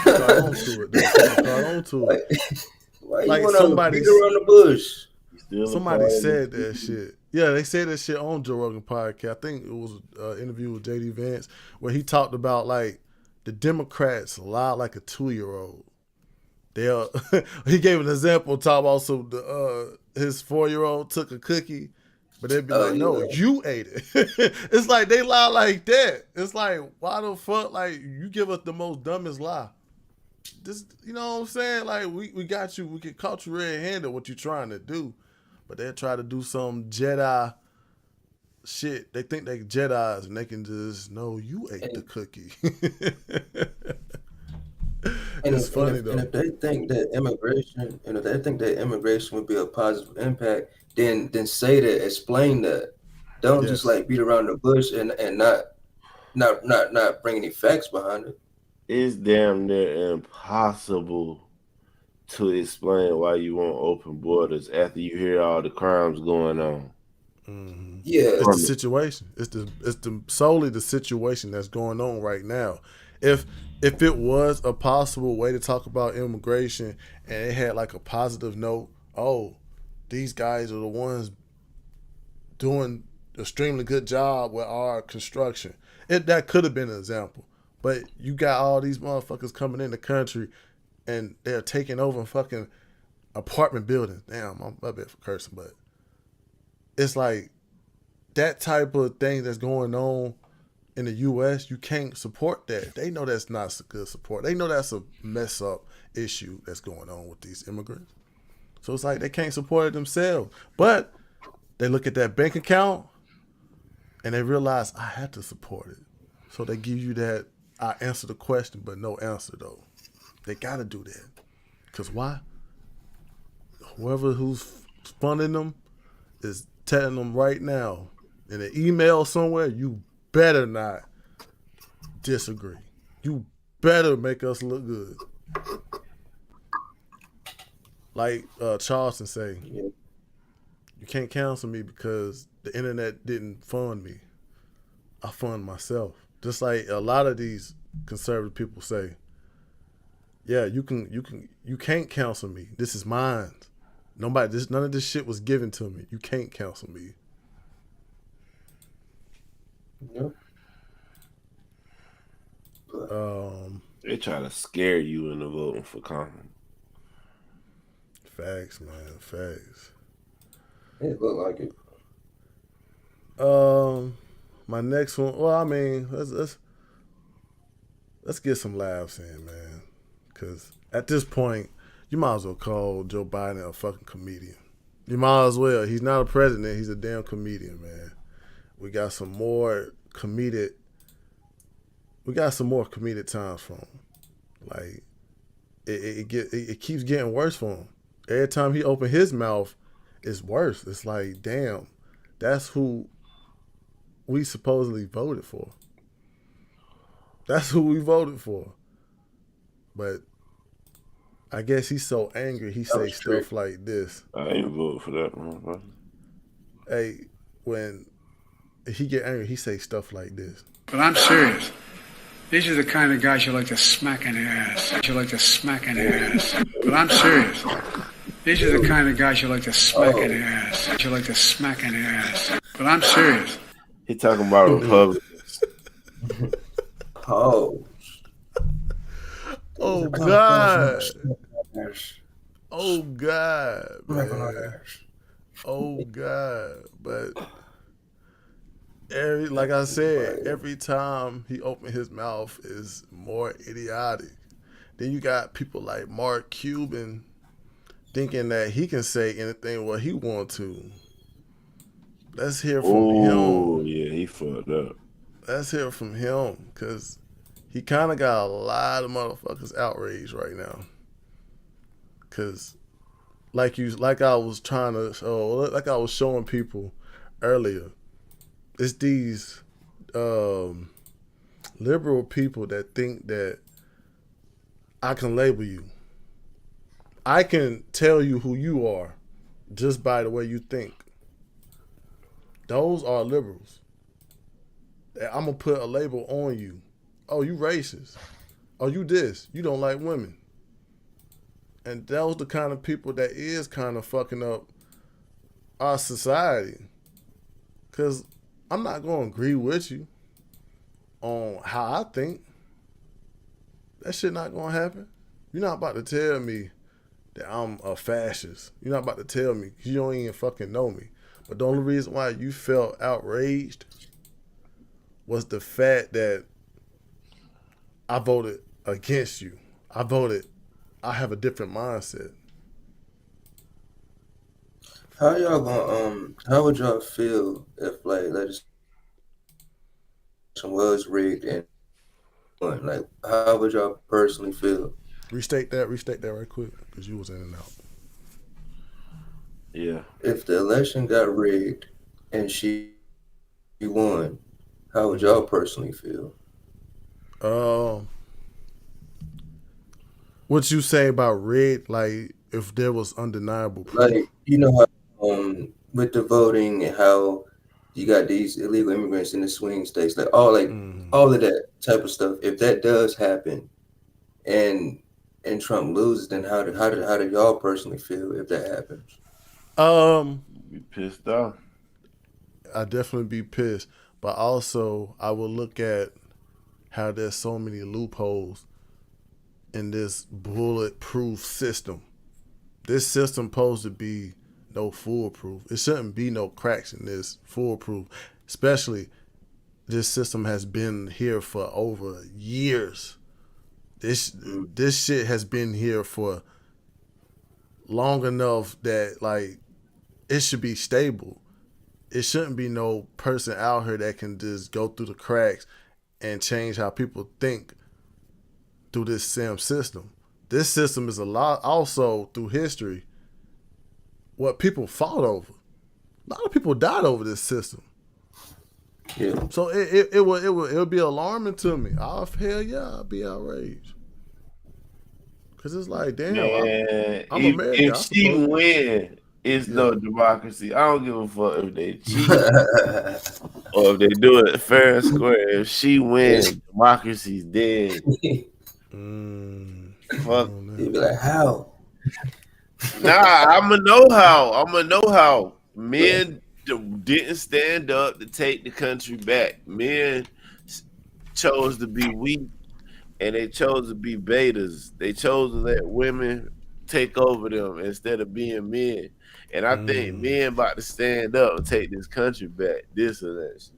Caught on to it, though. Caught on to it. Why you Like want to somebody, beat around the bush? somebody said that shit. Yeah, they said that shit on Joe Rogan podcast. I think it was an interview with JD Vance where he talked about like the Democrats lie like a 2-year-old. He gave an example. Talk also his 4-year-old took a cookie, but they'd be like, "No, you ate it." It's like they lie like that. It's like, why the fuck? Like, you give us the most dumbest lie. This, you know what I'm saying? Like, we got you. We can caught you red-handed what you trying to do, but they try to do some Jedi shit. They think they Jedis and they can just no, you ate the cookie. It's funny though. And if they think that immigration would be a positive impact, then say that, explain that. Don't just like beat around the bush and not bring any facts behind it. It's damn near impossible to explain why you want open borders after you hear all the crimes going on. Mm-hmm. Yeah, it's the situation. It's the solely the situation that's going on right now. If it was a possible way to talk about immigration and it had like a positive note, oh, these guys are the ones doing an extremely good job with our construction. That could have been an example. But you got all these motherfuckers coming in the country and they're taking over fucking apartment buildings. Damn, I'm a bit for cursing, but it's like that type of thing that's going on in the U.S., you can't support that. They know that's not good support. They know that's a mess up issue that's going on with these immigrants. So it's like they can't support it themselves. But they look at that bank account and they realize I have to support it. So they give you that, I answer the question, but no answer though. They got to do that. Because why? Whoever who's funding them is telling them right now in an email somewhere, you better not disagree. You better make us look good. Like Charleston say, you can't cancel me because the internet didn't fund me. I fund myself. Just like a lot of these conservative people say, yeah, you can't cancel me. This is mine. None of this shit was given to me. You can't cancel me. Yep. They try to scare you into voting for Common. Facts, man. Facts. It look like it. My next one. Well, I mean, let's get some laughs in, man. Because at this point, you might as well call Joe Biden a fucking comedian. You might as well. He's not a president. He's a damn comedian, man. We got some more comedic times from him. Like, it keeps getting worse for him. Every time he open his mouth, it's worse. It's like, damn, that's who we supposedly voted for. That's who we voted for. But I guess he's so angry he say stuff like this. I ain't vote for that one, bro. Hey, when he get angry, he say stuff like this. But I'm serious. These are the kind of guys you like to smack in the ass. You like to smack in the ass. But I'm serious. These are the kind of guys you like to smack in the ass. You like to smack in the ass. But I'm serious. He talking about Republicans. Oh. Oh God. Oh God, man. Oh God. But like I said, every time he opened his mouth is more idiotic. Then you got people like Mark Cuban thinking that he can say anything what he want to. Let's hear from him. Oh, yeah, he fucked up. Let's hear from him, because he kind of got a lot of motherfuckers outraged right now. Because like I was showing people earlier, it's these liberal people that think that I can label you. I can tell you who you are just by the way you think. Those are liberals. I'm going to put a label on you. Oh, you racist. Oh, you this. You don't like women. And those the kind of people that is kind of fucking up our society. Because I'm not going to agree with you on how I think. That shit not going to happen. You're not about to tell me that I'm a fascist. You're not about to tell me. You don't even fucking know me. But the only reason why you felt outraged was the fact that I voted against you. I have a different mindset. How y'all gonna how would y'all feel if like legislation was rigged and like how would y'all personally feel? Restate that right quick, because you was in and out. Yeah. If the election got rigged and she won, how would y'all personally feel? What you say about rigged, like if there was undeniable proof? Like, you know how with the voting and how you got these illegal immigrants in the swing states, like all of that type of stuff. If that does happen and Trump loses, then how do y'all personally feel if that happens? Be pissed off. I'd definitely be pissed. But also I will look at how there's so many loopholes in this bulletproof system. This system supposed to be no foolproof. It shouldn't be no cracks in this foolproof. Especially this system has been here for over years. This shit has been here for long enough that like it should be stable. It shouldn't be no person out here that can just go through the cracks and change how people think through this same system. This system is a lot also through history what people fought over. A lot of people died over this system. Yeah. So it will be alarming to me. Hell yeah, I'll be outraged. Cause it's like, damn, I'm American. If she win, it's no democracy. I don't give a fuck if they cheat or if they do it fair and square. If she wins, democracy's dead. Fuck. You'd be like, how? Nah, I'ma know how. Men didn't stand up to take the country back. Men chose to be weak, and they chose to be betas. They chose to let women take over them instead of being men. And I think men about to stand up and take this country back. This or that.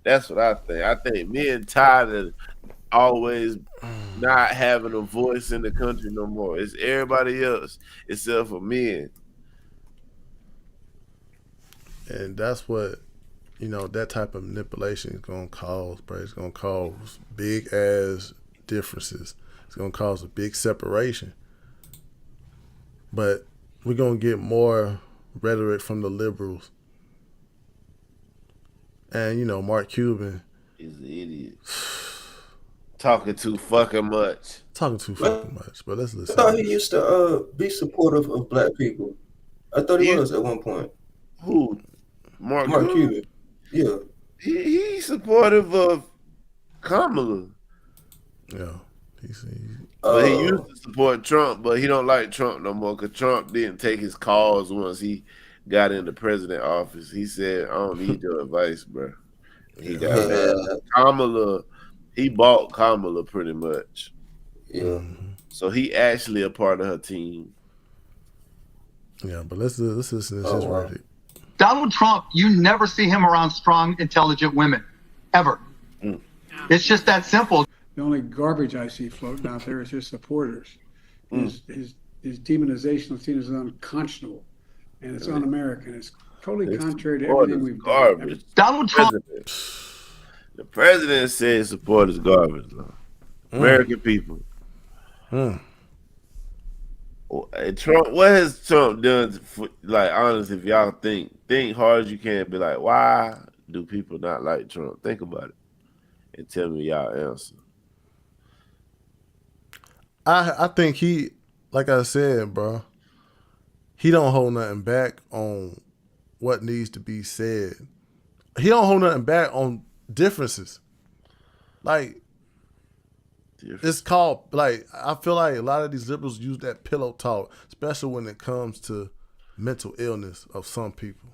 That's what I think. I think men tired of always not having a voice in the country no more. It's everybody else except for men. And that's what, that type of manipulation is going to cause, bro. It's going to cause big ass differences. It's going to cause a big separation. But we're gonna get more rhetoric from the liberals. And you know, Mark Cuban. He's an idiot. Talking too fucking much. Talking too fucking much. But let's I listen. thought he used to be supportive of black people. I thought he was at one point. Who? Mark Cuban. Yeah. He's supportive of Kamala. Yeah. But he used to support Trump, but he don't like Trump no more because Trump didn't take his calls once he got in the president office. He said, I don't need your advice, bro. He got mad. Kamala, he bought Kamala pretty much. Yeah. So he actually a part of her team. Yeah, but let's listen to his verdict. Donald Trump, you never see him around strong, intelligent women, ever. It's just that simple. The only garbage I see floating out there is his supporters. His demonization of seen as unconscionable, and it's un-American. It's totally contrary to everything we've done. Donald Trump. The president said his support is garbage, though. American people. Trump, what has Trump done? For, like, honestly, if y'all think hard as you can, be like, why do people not like Trump? Think about it and tell me y'all answer. I think he, like I said, bro, he don't hold nothing back on what needs to be said. He don't hold nothing back on differences. Like, it's called, like, I feel like a lot of these liberals use that pillow talk, especially when it comes to mental illness of some people.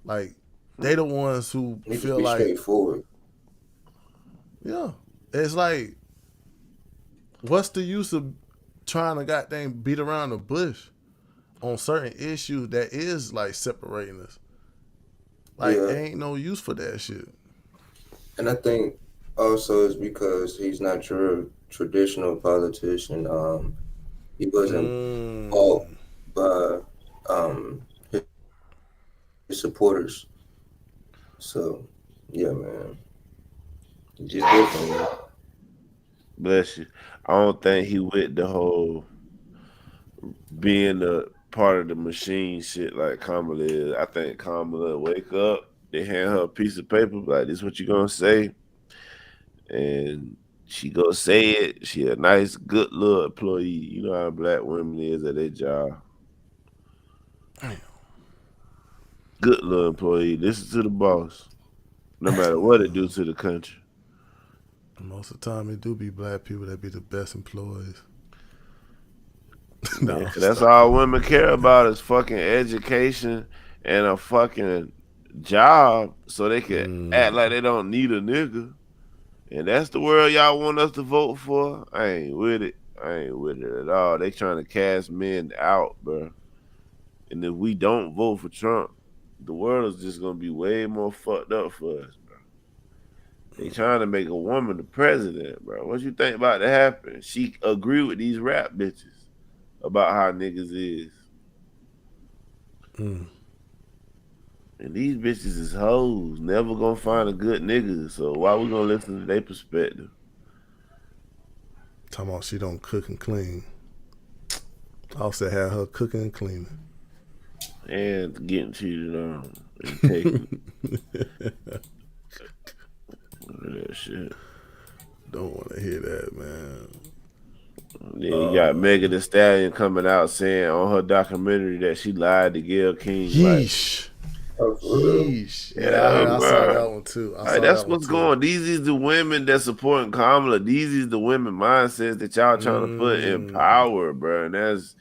Like, they the ones who feel like straightforward. Yeah. It's like, what's the use of trying to goddamn beat around the bush on certain issues that is like separating us? Like, ain't no use for that shit. And I think also it's because he's not your traditional politician. He wasn't bought by his supporters. So, yeah, man. Just different. Bless you. I don't think he with the whole being a part of the machine shit like Kamala is. I think Kamala wake up, they hand her a piece of paper like, this is what you gonna say, and she go say it. She a nice, good little employee. You know how black women is at their job. Damn. Good little employee. Listen to the boss, no matter what it do to the country. Most of the time, it do be black people that be the best employees. No, that's all women care about is fucking education and a fucking job, so they can act like they don't need a nigga. And that's the world y'all want us to vote for. I ain't with it. I ain't with it at all. They trying to cast men out, bro. And if we don't vote for Trump, the world is just gonna be way more fucked up for us, bro. They trying to make a woman the president, bro. What you think about to happen? She agree with these rap bitches about how niggas is. And these bitches is hoes. Never gonna find a good nigga. So why we gonna listen to their perspective? Talking about she don't cook and clean. I also had her cooking and cleaning. And getting cheated on and taken. That shit. Don't want to hear that, man. Then you got Megan Thee Stallion coming out saying on her documentary that she lied to Gayle King. Yeesh. Like, yeesh. Yeah, I saw that one too. That's what's going on. These is the women that supporting Kamala. These is the women mindsets that y'all trying to put in power, bro. And that's,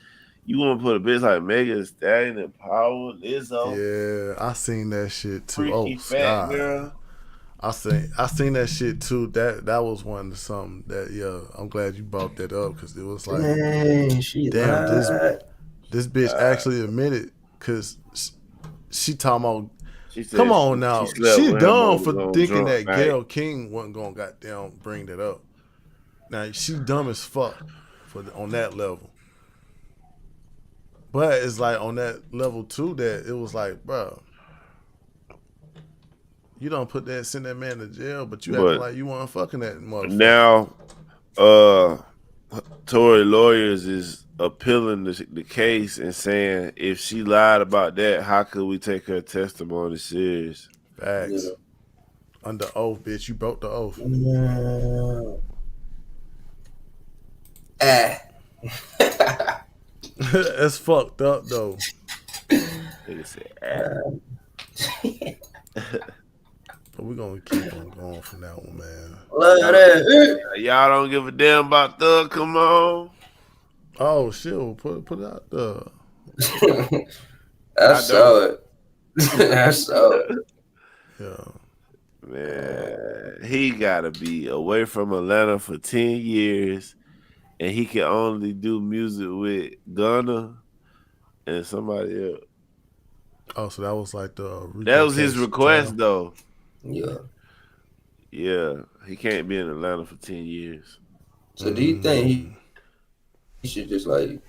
you want to put a bitch like Megan Thee Stallion in power, Lizzo. Yeah, I seen that shit too. Freaky fat girl. I seen that shit too. That was one of something that I'm glad you brought that up because it was like, damn, this bitch actually admitted because she talking about. She said come on now, she dumb for thinking that night. Gayle King wasn't gonna goddamn bring that up. Now she dumb as fuck on that level. But it's like on that level too that it was like, bro. You don't send that man to jail, but you act like you weren't fucking that motherfucker. Now, Tory Lawyers is appealing the case and saying if she lied about that, how could we take her testimony serious? Facts. Under oath, bitch. You broke the oath. That's fucked up though. Nigga said, But we're gonna keep on going from that one, man. y'all don't give a damn about Thug. Come on. Oh shit, we'll put it out there. I saw it. I saw it. Yeah. Man, he gotta be away from Atlanta for 10 years, and he can only do music with Gunna and somebody else. Oh, so that was like the That was his case request, trial? though. Yeah. Yeah, he can't be in Atlanta for 10 years. So do you think he should just like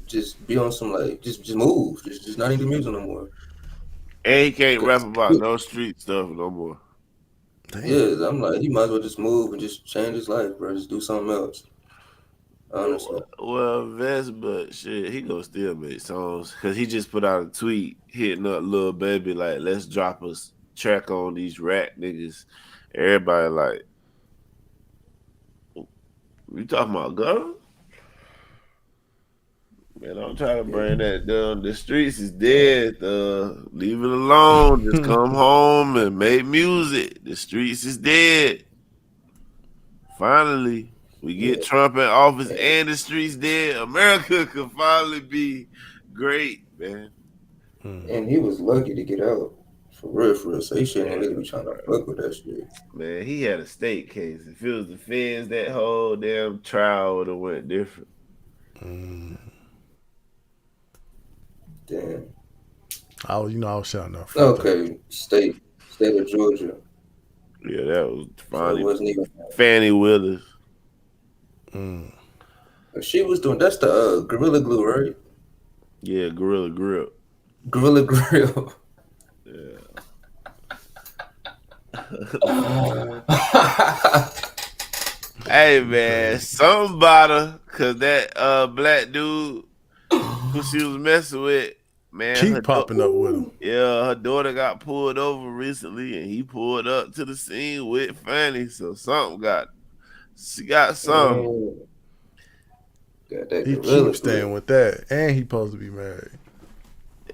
just be on some like just move, just not even do music no more? And he can't rap about no street stuff no more. Damn. Yeah, I'm like, he might as well just move and just change his life, bro. Just do something else. Honestly. Well, Vest, but shit, he gonna still make songs because he just put out a tweet hitting up Lil Baby like, let's drop a track on these rap niggas. Everybody like, you talking about Gunna? Man, I'm trying to bring that down. The streets is dead. Leave it alone. Just come home and make music. The streets is dead. Finally, we get Trump in office and the streets dead. America could finally be great, man. And he was lucky to get out. For real. So he shouldn't really be trying to fuck with that shit. Man, he had a state case. If it was the feds, that whole damn trial would have went different. Damn. I was shouting out. Okay, state of Georgia. Yeah, that was So it wasn't even Fannie Willis. She was doing that's the Gorilla Glue, right? Yeah, Gorilla Grip. Gorilla Grill. Yeah. Hey man, somebody, cause that black dude who she was messing with, man, Keep popping up with him. Yeah, her daughter got pulled over recently, and he pulled up to the scene with Fanny. So she got something. He keeps staying with that, and he supposed to be married.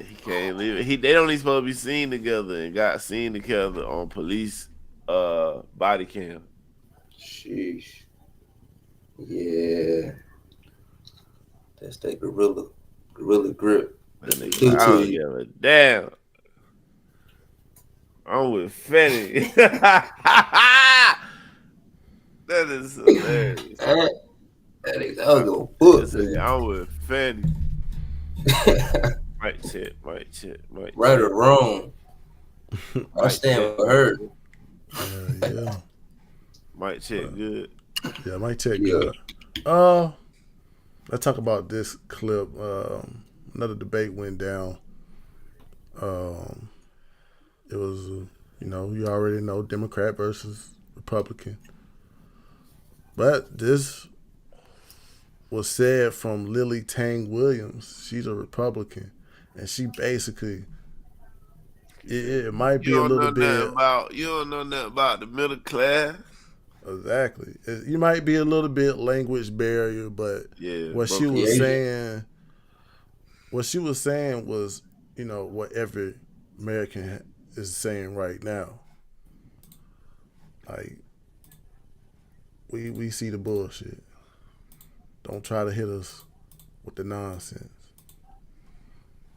He can't leave it. They don't even supposed to be seen together, and got seen together on police body cam. Sheesh. Yeah. That's that gorilla grip. I don't give a damn. I'm with Fanny. That is hilarious. That is ugly book. I'm with Fanny. Mic check. Right or wrong. I stand with her. Yeah. Mic check good. Yeah, mic check good. Let's talk about this clip. Another debate went down. It was, you already know, Democrat versus Republican. But this was said from Lil Tang Williams. She's a Republican, and she basically, it might be a little bit. You don't know nothing about the middle class. Exactly. You might be a little bit language barrier, but what she was saying was, what every American is saying right now. Like, we see the bullshit. Don't try to hit us with the nonsense.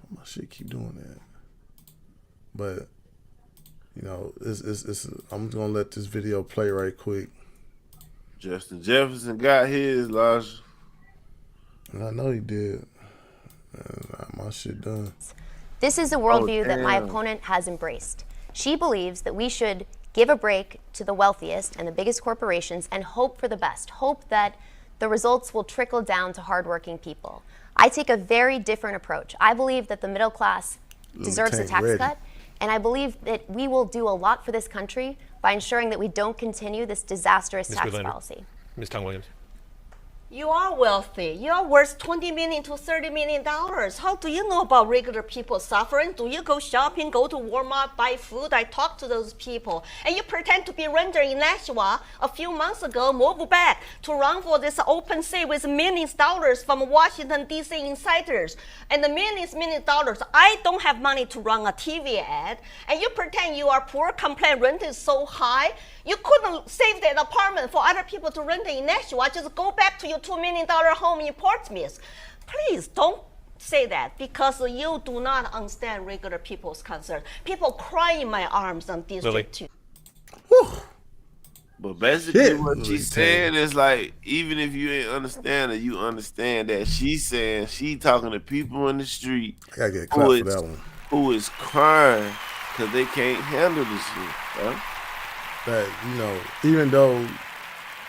My shit keep doing that. But, it's I'm gonna let this video play right quick. Justin Jefferson got his, Elijah. And I know he did. My shit done. This is a worldview that my opponent has embraced. She believes that we should give a break to the wealthiest and the biggest corporations and hope for the best. Hope that the results will trickle down to hardworking people. I take a very different approach. I believe that the middle class deserves a tax cut, and I believe that we will do a lot for this country by ensuring that we don't continue this disastrous tax policy. Ms. Tang Williams. You are wealthy. You are worth $20 million to $30 million. How do you know about regular people suffering? Do you go shopping, go to Walmart, buy food? I talk to those people. And you pretend to be renter in Nashua a few months ago, move back to run for this open seat with millions of dollars from Washington, D.C. insiders. And the millions of dollars. I don't have money to run a TV ad. And you pretend you are poor, complain rent is so high. You couldn't save that apartment for other people to rent in Nashua. Just go back to your $2 million home in Portsmouth. Please don't say that, because you do not understand regular people's concern. People cry in my arms on District 2. But basically what she's saying is like, even if you ain't understand it, you understand that she's saying she talking to people in the street I gotta get clapped for that one. Who is crying because they can't handle this shit. Right? That, you know, even though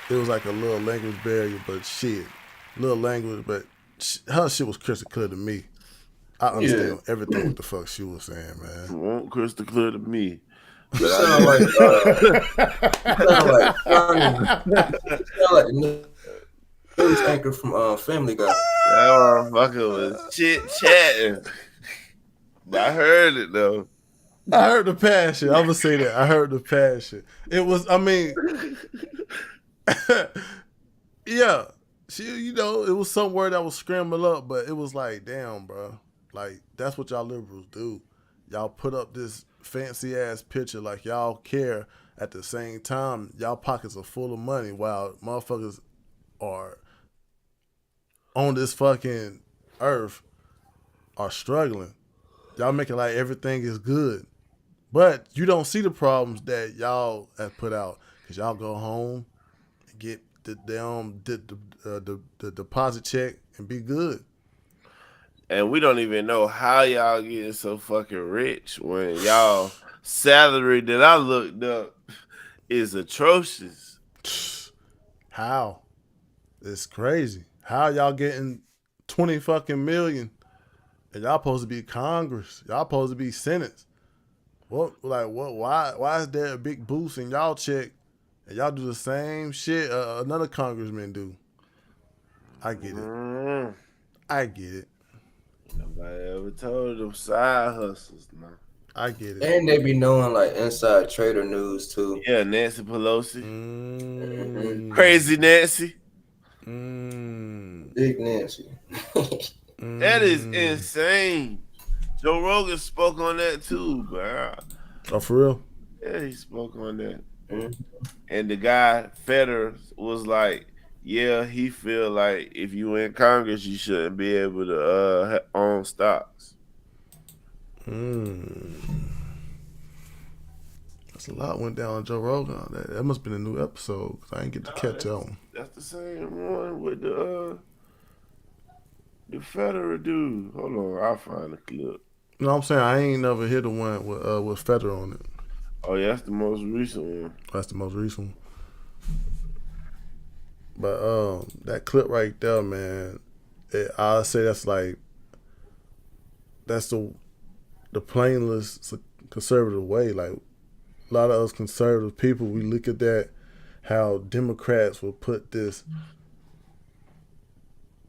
it was like a little language barrier, but little language, but her shit was crystal clear to me. I understand everything what the fuck she was saying, man. Won't crystal clear to me. You sound like the news anchor from Family Guy. That motherfucker was chit chatting. I heard it though. I heard the passion. I'm gonna say that. I heard the passion. It was, I mean, yeah. She, you know, it was somewhere that was scrambled up, but it was like, damn, bro. Like, that's what y'all liberals do. Y'all put up this fancy ass picture like y'all care. At the same time, y'all pockets are full of money while motherfuckers are on this fucking earth are struggling. Y'all make it like everything is good. But you don't see the problems that y'all have put out, because y'all go home and get the deposit check and be good. And we don't even know how y'all getting so fucking rich when y'all salary that I looked up is atrocious. How? It's crazy. How y'all getting 20 fucking million and y'all supposed to be Congress? Y'all supposed to be Senate. Why is there a big boost in y'all check and y'all do the same shit another congressman do? I get it. I get it. Nobody ever told them side hustles, man. I get it. And they be knowing like inside trader news too. Yeah, Nancy Pelosi. Crazy Nancy. Big Nancy. That is insane. Joe Rogan spoke on that too, bro. Oh, for real? Yeah, he spoke on that. And the guy, Federer, was like, yeah, he feel like if you in Congress, you shouldn't be able to own stocks. That's a lot went down on Joe Rogan. That must have been a new episode, because I didn't get to catch on. That's the same one with the Federer dude. Hold on, I'll find the clip. No, I'm saying I ain't never hit the one with Federer on it. Oh, yeah, that's the most recent one. That's the most recent one. But that clip right there, man, I'll say that's the plainest conservative way. Like, a lot of us conservative people, we look at that, how Democrats will put this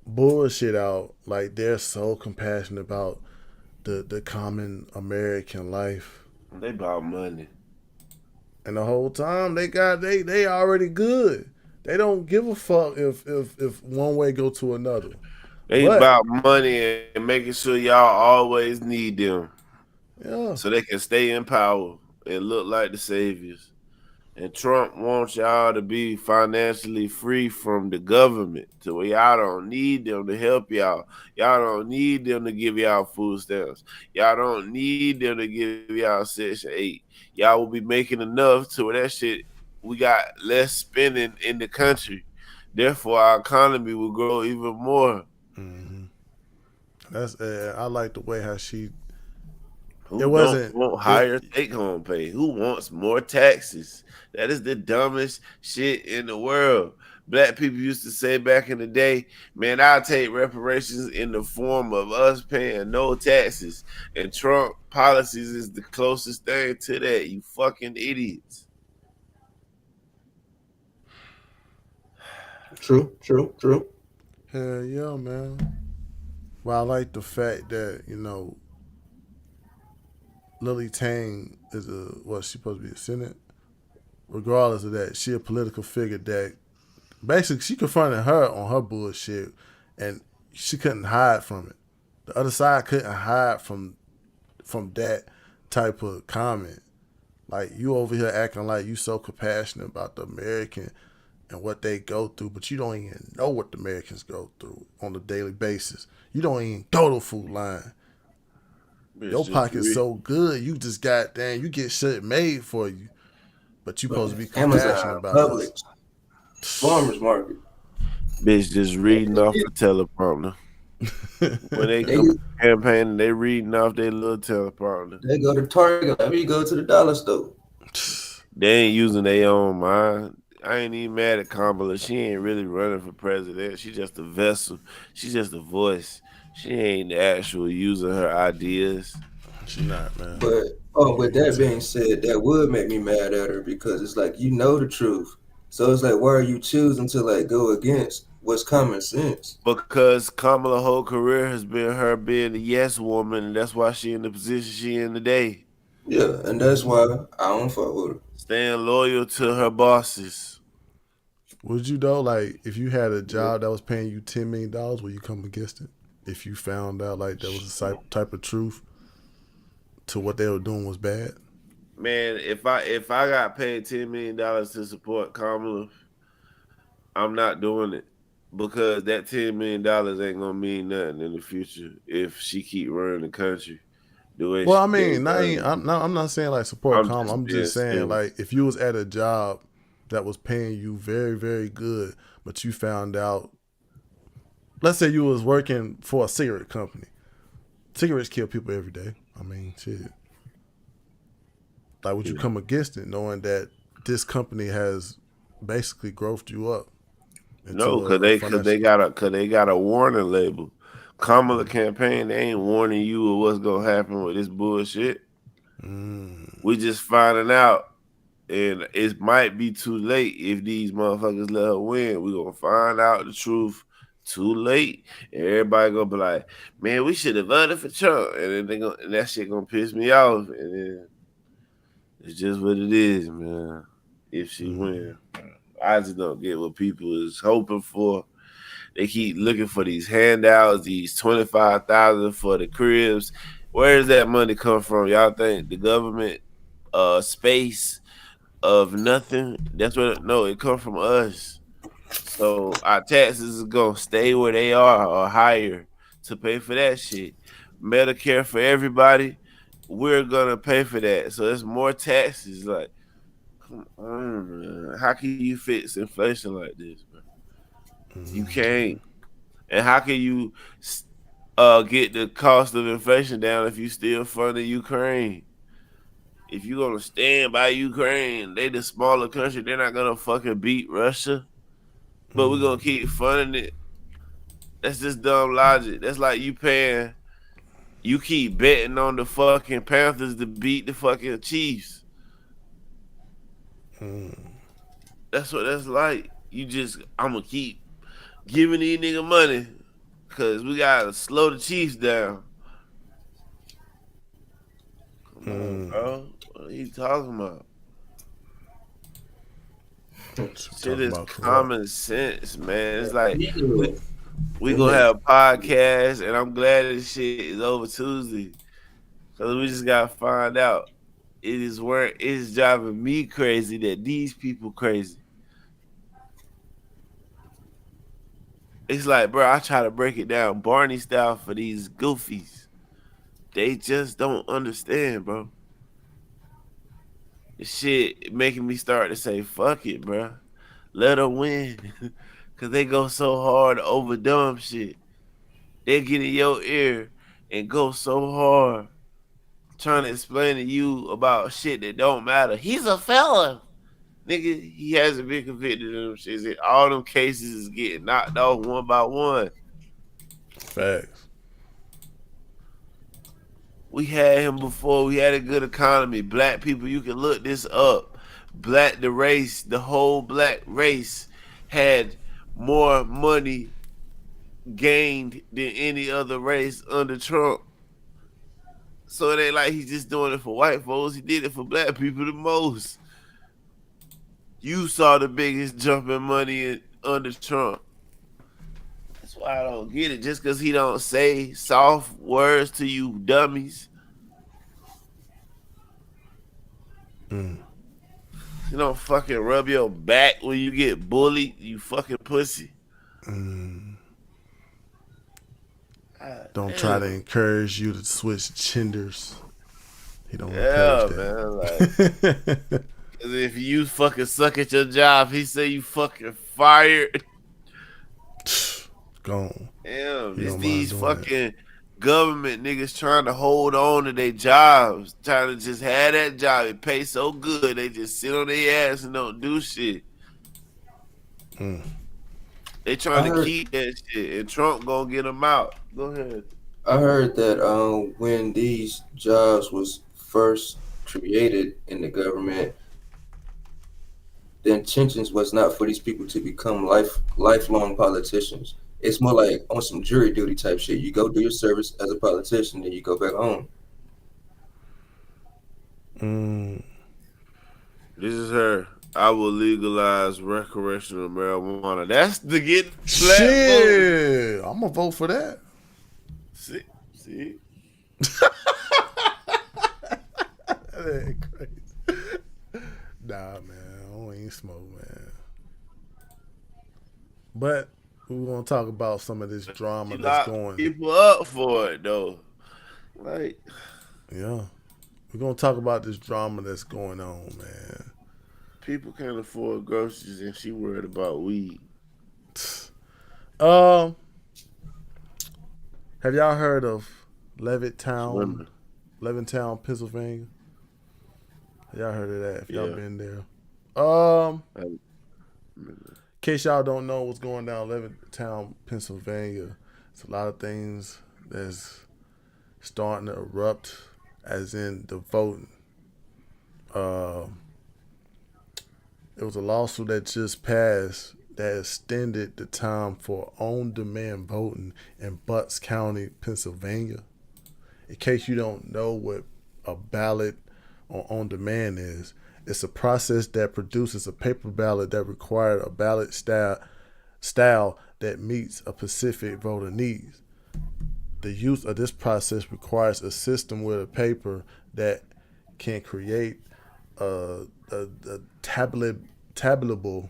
bullshit out, like they're so compassionate about the common American life. They about money. And the whole time they already good. They don't give a fuck if one way go to another. They about money and making sure y'all always need them. Yeah. So they can stay in power and look like the saviors. And Trump wants y'all to be financially free from the government, to where y'all don't need them to help y'all. Y'all don't need them to give y'all food stamps. Y'all don't need them to give y'all Section 8. Y'all will be making enough to where that shit, we got less spending in the country. Therefore, our economy will grow even more. Mm-hmm. That's I like the way how she. Who want higher take-home pay? Who wants more taxes? That is the dumbest shit in the world. Black people used to say back in the day, man, I'll take reparations in the form of us paying no taxes. And Trump policies is the closest thing to that, you fucking idiots. True. Hell yeah, man. Well, I like the fact that, Lil Tang is she's supposed to be a Senate? Regardless of that, she a political figure that basically she confronted her on her bullshit and she couldn't hide from it. The other side couldn't hide from that type of comment. Like, you over here acting like you so compassionate about the American and what they go through, but you don't even know what the Americans go through on a daily basis. You don't even go to Food Line. Your pocket's so good, you just you get shit made for you. But you supposed to be compassionate about Publix, this. farmers market. Bitch just reading off the teleprompter. When they come campaigning, they reading off their little teleprompter. They go to Target, let me go to the dollar store. They ain't using their own mind. I ain't even mad at Kamala. She ain't really running for president. She just a vessel. She's just a voice. She ain't the actual user of her ideas. She not, man. But with that being said, that would make me mad at her because it's like, you know the truth. So it's like, why are you choosing to like go against what's common sense? Because Kamala's whole career has been her being the yes woman, and that's why she in the position she in today. Yeah, and that's why I don't fuck with her. Staying loyal to her bosses. Would you though, like, if you had a job that was paying you $10 million, would you come against it? If you found out like there was a type of truth to what they were doing was bad? Man, if I got paid $10 million to support Kamala, I'm not doing it because that $10 million ain't gonna mean nothing in the future if she keep running the country the way. Well, I mean, I'm not saying like support Kamala. I'm just saying still. like if you was at a job that was paying you very, very good, but you found out, let's say you was working for a cigarette company. Cigarettes kill people every day. I mean, shit. Like, would you come against it knowing that this company has basically growthed you up? No, cause they got a warning label. Kamala campaign, they ain't warning you of what's gonna happen with this bullshit. We just finding out, and it might be too late if these motherfuckers let her win. We gonna find out the truth too late, and everybody gonna be like, "Man, we should have voted for Trump," and then and that shit gonna piss me off, and then it's just what it is, man. If she wins, I just don't get what people is hoping for. They keep looking for these handouts, these 25,000 for the cribs. Where does that money come from? Y'all think the government space of nothing? That's what it comes from us. So our taxes is gonna stay where they are or higher to pay for that shit. Medicare for everybody, we're gonna pay for that. So there's more taxes. Like, come on, man. How can you fix inflation like this, man? You can't. And how can you get the cost of inflation down if you still funding Ukraine? If you're gonna stand by Ukraine, they the smaller country, they're not gonna fucking beat Russia. But we're gonna keep funding it. That's just dumb logic. That's like you keep betting on the fucking Panthers to beat the fucking Chiefs. That's what that's like. I'm gonna keep giving these niggas money because we gotta slow the Chiefs down. Come on, bro. What are you talking about? Shit is common sense, man. It's like we gonna have a podcast, and I'm glad this shit is over Tuesday because we just gotta find out. It is driving me crazy that these people crazy. It's like, bro, I try to break it down Barney style for these goofies. They just don't understand, bro. This shit making me start to say, fuck it, bro. Let her win. Because they go so hard over dumb shit. They get in your ear and go so hard trying to explain to you about shit that don't matter. He's a felon. Nigga, he hasn't been convicted of them shit. All them cases is getting knocked off one by one. Facts. We had him before. We had a good economy. Black people, you can look this up. The whole black race had more money gained than any other race under Trump. So it ain't like he's just doing it for white folks. He did it for black people the most. You saw the biggest jump in money under Trump. That's why I don't get it. Just because he don't say soft words to you dummies. You don't fucking rub your back when you get bullied, you fucking pussy. Don't try to encourage you to switch genders. He don't encourage that. Man. Like, if you fucking suck at your job, he say you fucking fired. Gone. Damn, it's these fucking government niggas trying to hold on to their jobs, trying to just have that job. It pays so good, they just sit on their ass and don't do shit. They trying to keep that shit, and Trump gonna get them out. Go ahead. I heard that when these jobs was first created in the government, the intentions was not for these people to become lifelong politicians. It's more like on some jury duty type shit. You go do your service as a politician, then you go back home. This is her. I will legalize recreational marijuana. That's the get. Shit, I'm gonna vote for that. See? That ain't crazy. Nah, man, I don't even smoke, man. But we're gonna talk about some of this drama that's going. People up for it though. Like, yeah, we're gonna talk about this drama that's going on, man. People can't afford groceries and she worried about weed. Have y'all heard of Levittown, Pennsylvania? Y'all heard of that? If y'all been there. In case y'all don't know what's going down Levittown, Pennsylvania, it's a lot of things that's starting to erupt, as in the voting. It was a lawsuit that just passed that extended the time for on-demand voting in Butts County, Pennsylvania. In case you don't know what a ballot or on-demand is, it's a process that produces a paper ballot that requires a ballot style that meets a specific voter needs. The use of this process requires a system with a paper that can create a tabulable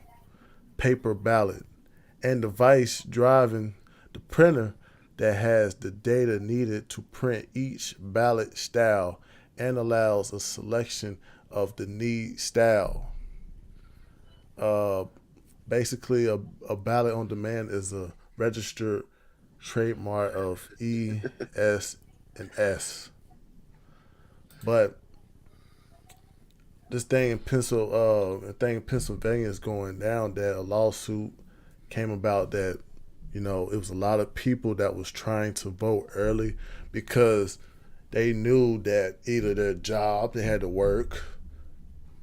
paper ballot and device driving the printer that has the data needed to print each ballot style and allows a selection of the need style. Basically, a ballot on demand is a registered trademark of ES&S. But this thing in Pennsylvania is going down, that a lawsuit came about that, it was a lot of people that was trying to vote early because they knew that either their job, they had to work.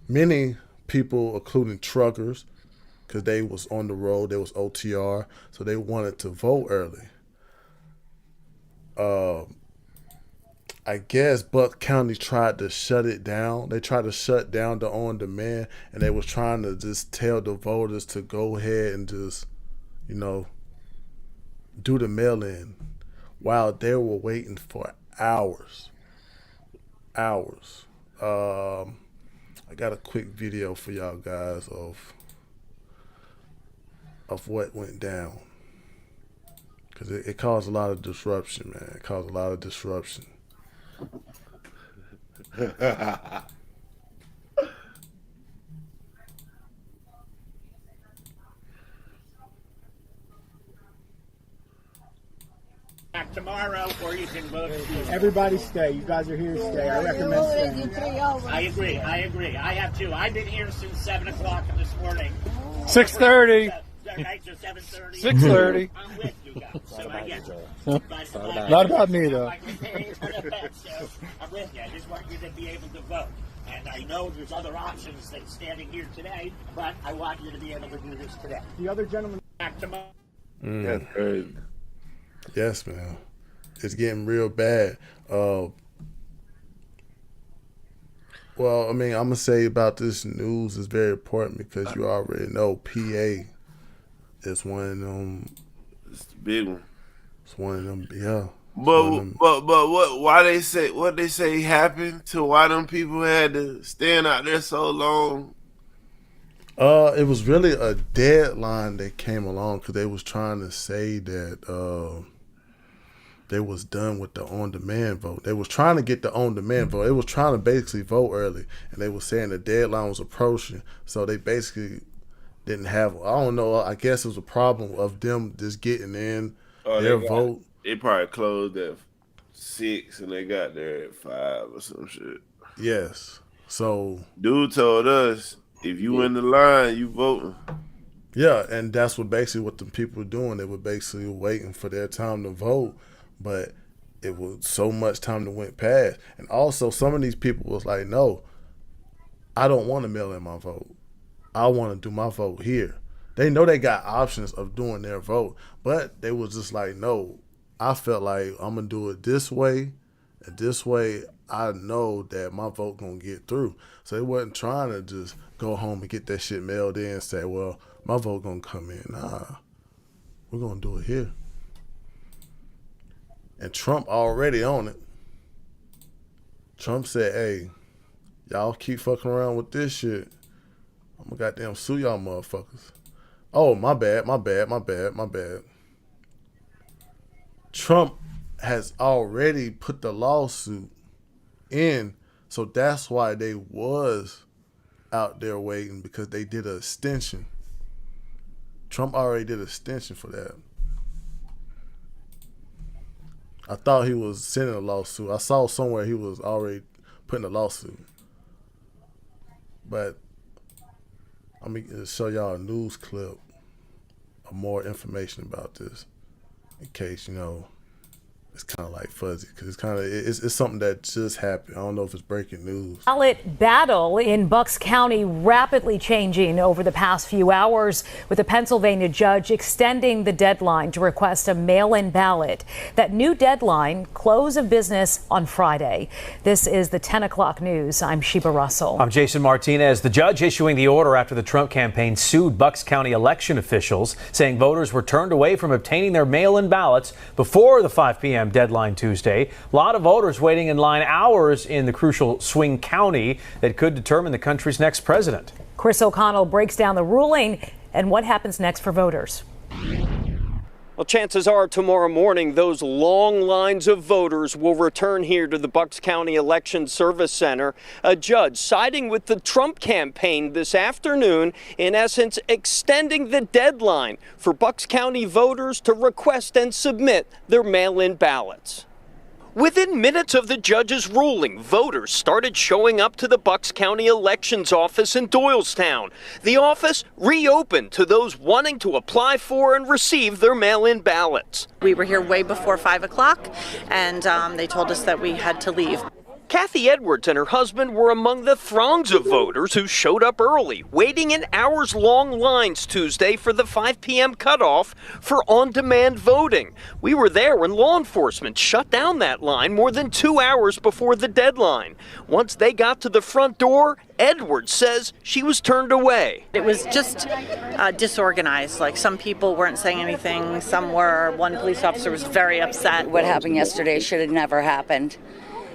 Many people, including truckers, because they was on the road, they was OTR, so they wanted to vote early. I guess Buck County tried to shut it down. They tried to shut down the on-demand, and they was trying to just tell the voters to go ahead and just, do the mail-in while they were waiting for hours. I got a quick video for y'all guys of what went down, because it caused a lot of disruption, man. It caused a lot of disruption. Back tomorrow, or you can vote. Everybody stay. You guys are here to stay. I recommend staying. I agree. I have too. I've been here since 7 o'clock this morning. 6:30. 7:30. 6:30. I'm with you guys. So Not about me, though. I'm with you. I just want you to be able to vote. And I know there's other options than standing here today, but I want you to be able to do this today. The other gentleman. Back tomorrow. That's crazy. Yes, man. It's getting real bad. Well, I mean, I'm going to say about this news is very important because you already know PA is one of them. It's the big one. It's one of them, yeah. But why they say what they say happened to why them people had to stand out there so long? It was really a deadline that came along because they was trying to say that they was done with the on-demand vote. They was trying to get the on-demand vote. They was trying to basically vote early, and they was saying the deadline was approaching. So they basically didn't have, I don't know, I guess it was a problem of them just getting in their vote. They probably closed at 6 and they got there at 5 or some shit. Yes. So dude told us, if you in the line, you voting. Yeah, and that's basically what the people were doing. They were basically waiting for their time to vote, but it was so much time that went past. And also, some of these people was like, no, I don't want to mail in my vote. I want to do my vote here. They know they got options of doing their vote, but they was just like, no, I felt like I'm going to do it this way, and this way I know that my vote going to get through. So they wasn't trying to just go home and get that shit mailed in and say, well, my vote going to come in. Nah, we're going to do it here. And Trump already on it. Trump said, hey, y'all keep fucking around with this shit, I'm going to goddamn sue y'all motherfuckers. Oh, my bad. Trump has already put the lawsuit in, so that's why they was out there waiting, because they did an extension. Trump already did an extension for that. I thought he was sending a lawsuit. I saw somewhere he was already putting a lawsuit. But I'm going to show y'all a news clip of more information about this, in case, you know, it's kind of like fuzzy, because it's kind of, it's something that just happened. I don't know if it's breaking news. Ballot battle in Bucks County rapidly changing over the past few hours, with a Pennsylvania judge extending the deadline to request a mail-in ballot. That new deadline, close of business on Friday. This is the 10 o'clock news. I'm Sheba Russell. I'm Jason Martinez. The judge issuing the order after the Trump campaign sued Bucks County election officials, saying voters were turned away from obtaining their mail-in ballots before the 5 p.m. deadline Tuesday. A lot of voters waiting in line hours in the crucial swing county that could determine the country's next president. Chris O'Connell breaks down the ruling and what happens next for voters. Well, chances are tomorrow morning those long lines of voters will return here to the Bucks County Election Service Center. A judge siding with the Trump campaign this afternoon, in essence extending the deadline for Bucks County voters to request and submit their mail-in ballots. Within minutes of the judge's ruling, voters started showing up to the Bucks County Elections Office in Doylestown. The office reopened to those wanting to apply for and receive their mail-in ballots. We were here way before 5 o'clock, and they told us that we had to leave. Kathy Edwards and her husband were among the throngs of voters who showed up early, waiting in hours-long lines Tuesday for the 5 p.m. cutoff for on-demand voting. We were there when law enforcement shut down that line more than 2 hours before the deadline. Once they got to the front door, Edwards says she was turned away. It was just disorganized. Like, some people weren't saying anything, some were. One police officer was very upset. What happened yesterday should have never happened.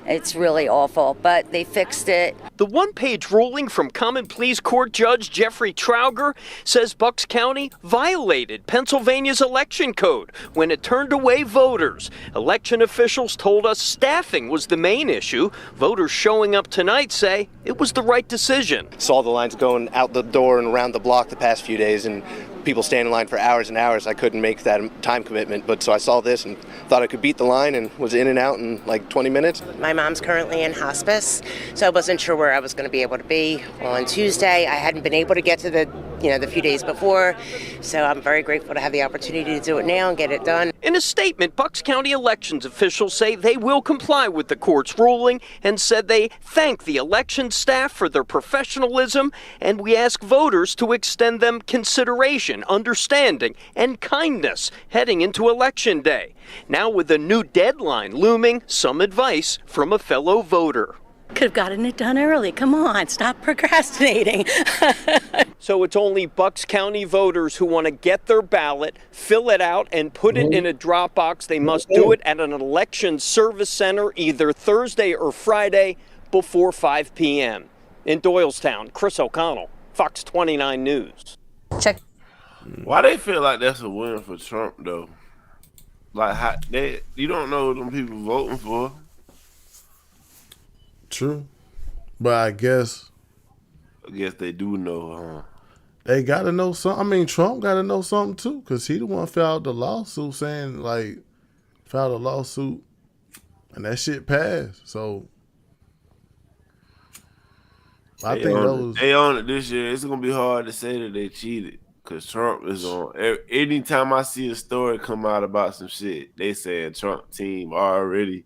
It's really awful, but they fixed it. The one-page ruling from Common Pleas Court Judge Jeffrey Trauger says Bucks County violated Pennsylvania's election code when it turned away voters. Election officials told us staffing was the main issue. Voters showing up tonight say it was the right decision. Saw the lines going out the door and around the block the past few days, and people stand in line for hours and hours. I couldn't make that time commitment, but so I saw this and thought I could beat the line and was in and out in like 20 minutes. My mom's currently in hospice, so I wasn't sure where I was going to be able to be on Tuesday. I hadn't been able to get to the few days before, so I'm very grateful to have the opportunity to do it now and get it done. In a statement, Bucks County elections officials say they will comply with the court's ruling and said they thank the election staff for their professionalism, and we ask voters to extend them consideration, understanding, and kindness heading into Election Day. Now with a new deadline looming, some advice from a fellow voter. Could have gotten it done early. Come on, stop procrastinating. So it's only Bucks County voters who want to get their ballot, fill it out, and put it in a drop box. They must do it at an election service center either Thursday or Friday before 5 p.m. In Doylestown, Chris O'Connell, Fox 29 News. Check. Why they feel like that's a win for Trump though? Like you don't know who them people voting for. True. But I guess they do know, huh? They got to know something. I mean, Trump got to know something, too, because he the one filed the lawsuit saying, like, filed a lawsuit, and that shit passed. So, I think those... They own it this year. It's going to be hard to say that they cheated, because Trump is on... Anytime I see a story come out about some shit, they saying Trump team already...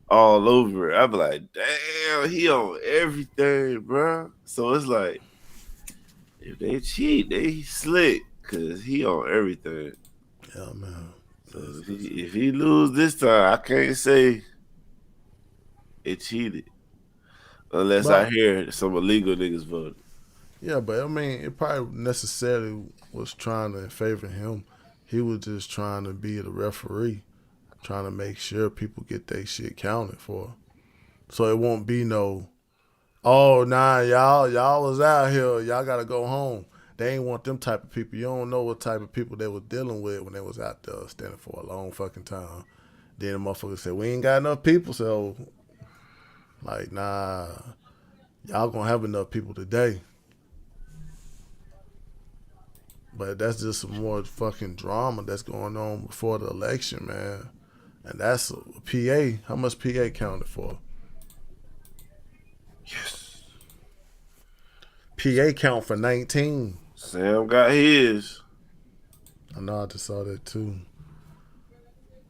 all over it. I be like, damn, he on everything, bro. So it's like, if they cheat, they slick, cause he on everything. Yeah, man. So if he lose this time, I can't say it cheated, unless I hear some illegal niggas voted. Yeah, but I mean, it probably necessarily was trying to favor him. He was just trying to be the referee, trying to make sure people get their shit counted for. So it won't be no, oh, nah, y'all was out here, y'all got to go home. They ain't want them type of people. You don't know what type of people they were dealing with when they was out there standing for a long fucking time. Then the motherfucker said, we ain't got enough people, so, like, nah, y'all gonna have enough people today. But that's just some more fucking drama that's going on before the election, man. And that's PA. How much PA counted for? Yes. PA count for 19. Sam got his. I know, I just saw that too.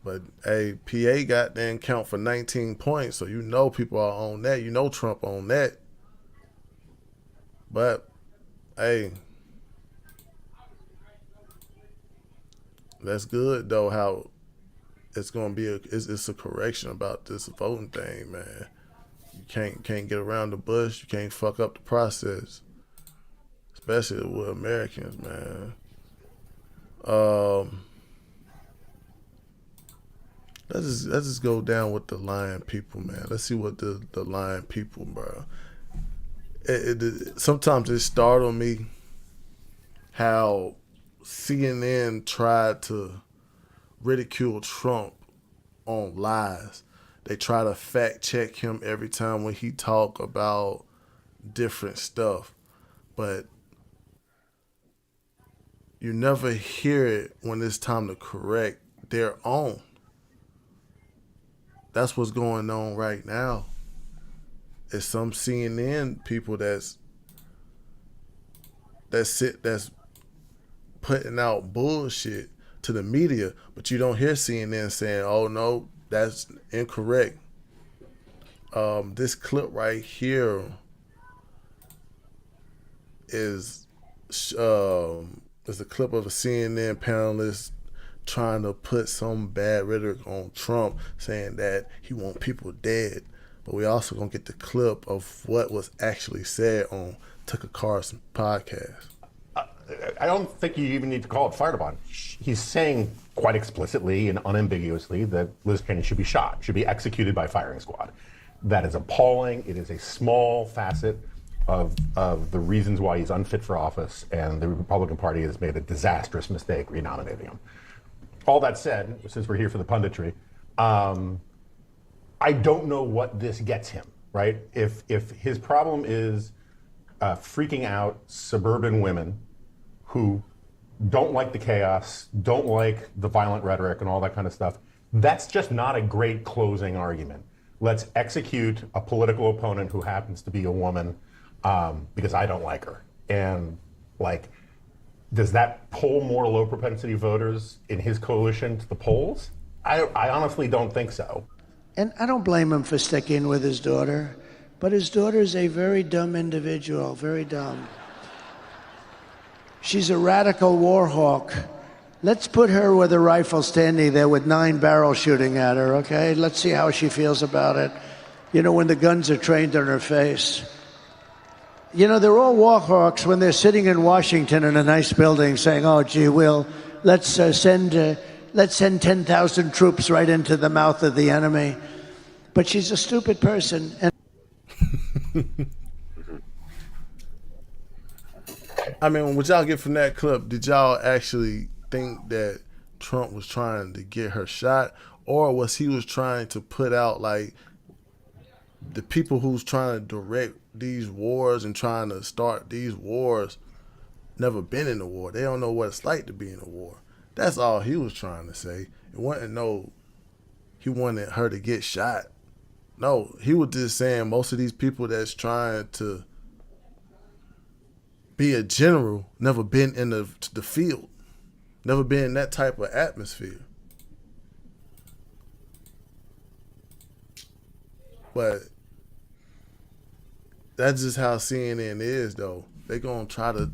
But hey, PA got then count for 19 points, so you know people are on that. You know Trump on that. But hey, that's good though. How it's gonna be it's a correction about this voting thing, man. You can't get around the bush. You can't fuck up the process, especially with Americans, man. Let's just go down with the lying people, man. Let's see what the lying people, bro. Sometimes it startled me how CNN tried to ridicule Trump on lies. They try to fact check him every time when he talk about different stuff, but you never hear it when it's time to correct their own. That's what's going on right now. It's some CNN people that's putting out bullshit to the media, but you don't hear CNN saying, "Oh no, that's incorrect." This clip right here is a clip of a CNN panelist trying to put some bad rhetoric on Trump, saying that he want people dead. But we also gonna get the clip of what was actually said on Tucker Carlson podcast. I don't think you even need to call it fired upon. He's saying quite explicitly and unambiguously that Liz Cheney should be shot, should be executed by firing squad. That is appalling. It is a small facet of the reasons why he's unfit for office, and the Republican Party has made a disastrous mistake renominating him. All that said, since we're here for the punditry, I don't know what this gets him, right? If his problem is freaking out suburban women who don't like the chaos, don't like the violent rhetoric and all that kind of stuff, that's just not a great closing argument. Let's execute a political opponent who happens to be a woman because I don't like her. And like, Does that pull more low propensity voters in his coalition to the polls? I honestly don't think so. And I don't blame him for sticking with his daughter, but his daughter is a very dumb individual, very dumb. She's a radical war hawk. Let's put her with a rifle standing there with 9 barrels shooting at her, okay? Let's see how she feels about it. You know, when the guns are trained on her face. You know, they're all war hawks when they're sitting in Washington in a nice building saying, oh, gee, let's send 10,000 troops right into the mouth of the enemy. But she's a stupid person. And I mean, what y'all get from that clip, did y'all actually think that Trump was trying to get her shot? Or was he was trying to put out, like, the people who's trying to direct these wars and trying to start these wars never been in a war. They don't know what it's like to be in a war. That's all he was trying to say. It wasn't he wanted her to get shot. No, he was just saying most of these people that's trying to be a general never been in the field, never been in that type of atmosphere. But that's just how CNN is, though. They gonna try to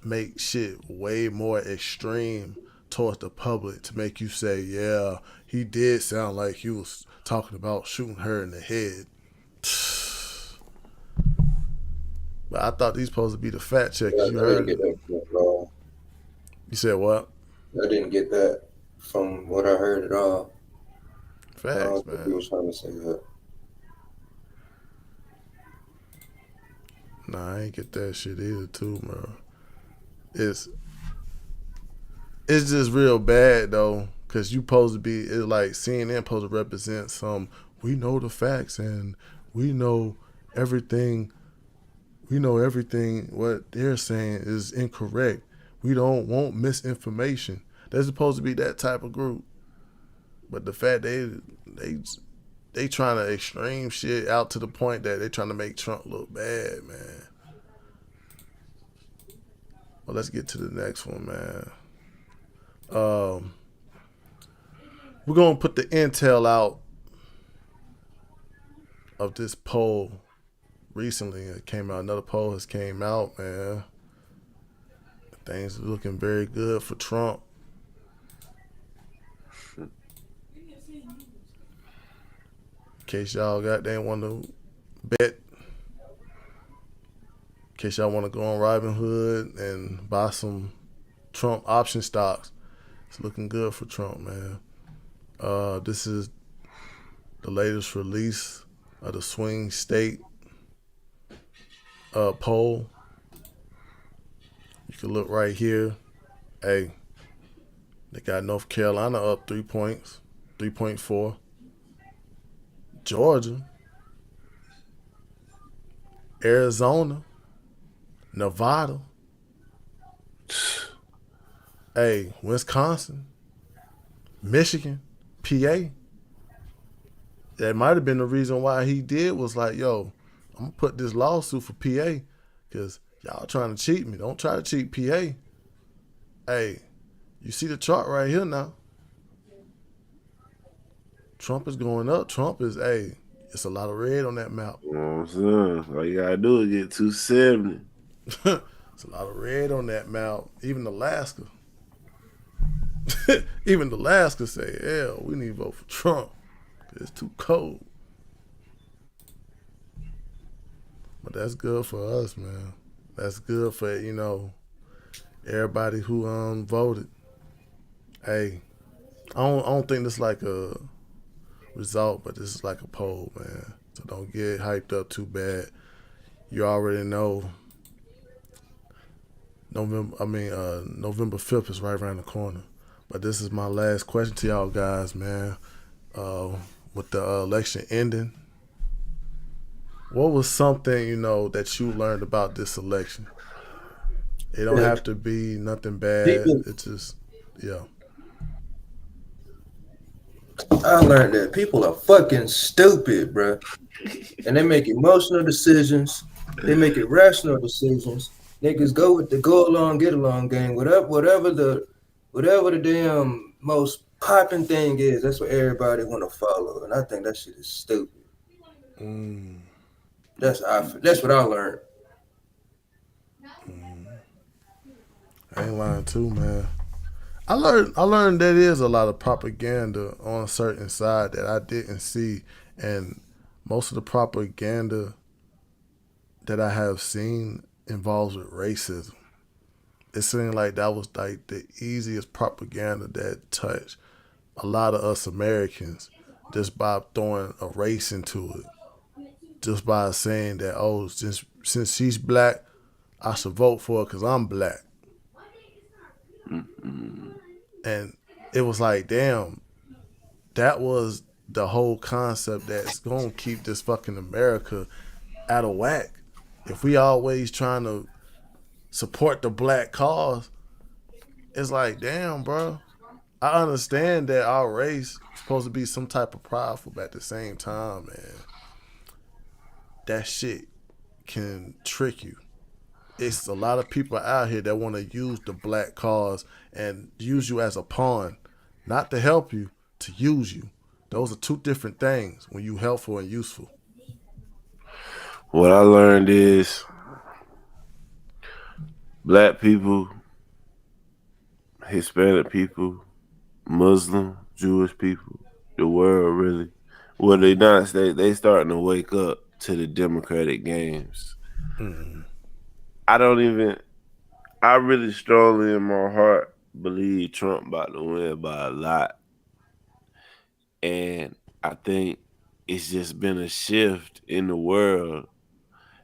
make shit way more extreme towards the public to make you say, yeah, he did sound like he was talking about shooting her in the head. But I thought these supposed to be the fact checkers. You heard it. You said what? I didn't get that from what I heard at all. Facts, man. He was trying to say that. Nah, I ain't get that shit either, too, bro. It's just real bad, though, because you supposed to be, it's like CNN supposed to represent some, we know the facts and we know everything what they're saying is incorrect. We don't want misinformation. They're supposed to be that type of group. But the fact they trying to extreme shit out to the point that they trying to make Trump look bad, man. Well, let's get to the next one, man. We're going to put the intel out of this poll recently. It came out. Another poll has came out, man. Things are looking very good for Trump. In case y'all goddamn want to bet. In case y'all want to go on Robinhood and buy some Trump option stocks. It's looking good for Trump, man. This is the latest release of the swing state poll. You can look right here. Hey, they got North Carolina up 3 points, 3.4. Georgia, Arizona, Nevada, hey, Wisconsin, Michigan, PA. That might have been the reason why he did was like, yo, I'm going to put this lawsuit for PA because y'all trying to cheat me. Don't try to cheat PA. Hey, you see the chart right here now. Trump is going up. Trump is, it's a lot of red on that map. You know what I'm saying? All you got to do is get 270. It's a lot of red on that map. Even Alaska. Even Alaska say, hell, we need to vote for Trump. It's too cold. But that's good for us, man. That's good for, everybody who voted. Hey, I don't think this like a result, but this is like a poll, man. So don't get hyped up too bad. You already know November 5th is right around the corner. But this is my last question to y'all guys, man. With the election ending, what was something, that you learned about this election? It don't have to be nothing bad. It's just, yeah. I learned that people are fucking stupid, bro. And they make emotional decisions. They make irrational decisions. Niggas go with the go along, get along gang. Whatever the damn most popping thing is, that's what everybody want to follow. And I think that shit is stupid. That's what I learned. I ain't lying too, man. I learned there is a lot of propaganda on a certain side that I didn't see, and most of the propaganda that I have seen involves with racism. It seemed like that was like the easiest propaganda that touched a lot of us Americans just by throwing a race into it. Just by saying that, oh, since she's black, I should vote for her because I'm black. And it was like, damn, that was the whole concept that's going to keep this fucking America out of whack. If we always trying to support the black cause, it's like, damn, bro. I understand that our race is supposed to be some type of prideful, but at the same time, man, that shit can trick you. It's a lot of people out here that want to use the black cause and use you as a pawn, not to help you, to use you. Those are two different things when you helpful and useful. What I learned is black people, Hispanic people, Muslim, Jewish people, the world really. Well, they starting to wake up to the Democratic games. Mm-hmm. I really strongly in my heart believe Trump about to win by a lot. And I think it's just been a shift in the world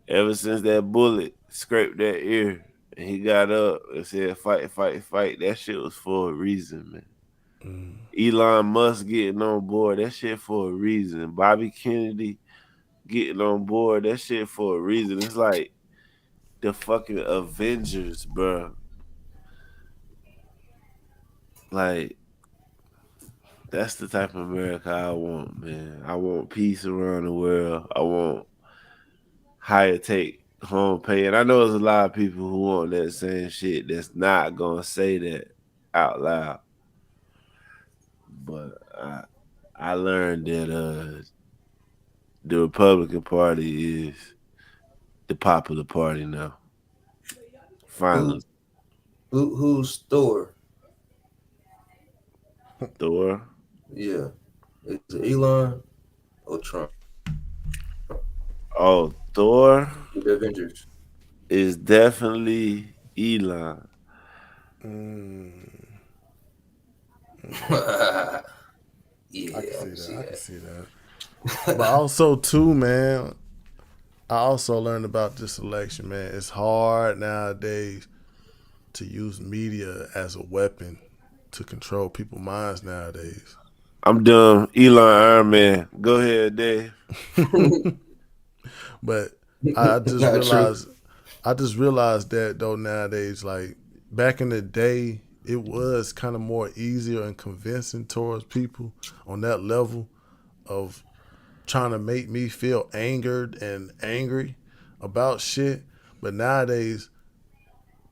ever since that bullet scraped that ear and he got up and said, fight, fight, fight. That shit was for a reason, man. Elon Musk getting on board, that shit for a reason. Bobby Kennedy getting on board, that shit for a reason. It's like the fucking Avengers, bro. Like, that's the type of America I want, man. I want peace around the world. I want higher take home pay. And I know there's a lot of people who want that same shit that's not gonna say that out loud. But I learned that the Republican Party is the popular party now. Finally. Who's Thor? Thor? Yeah. Is it Elon or Trump? Oh, Thor? The Avengers. Is definitely Elon. Yeah, I can see that. But also too, man, I also learned about this election, man. It's hard nowadays to use media as a weapon to control people's minds nowadays. I'm done. Elon Iron Man. Go ahead, Dave. But I just realized that though nowadays, like back in the day, it was kind of more easier and convincing towards people on that level of trying to make me feel angered and angry about shit. But nowadays,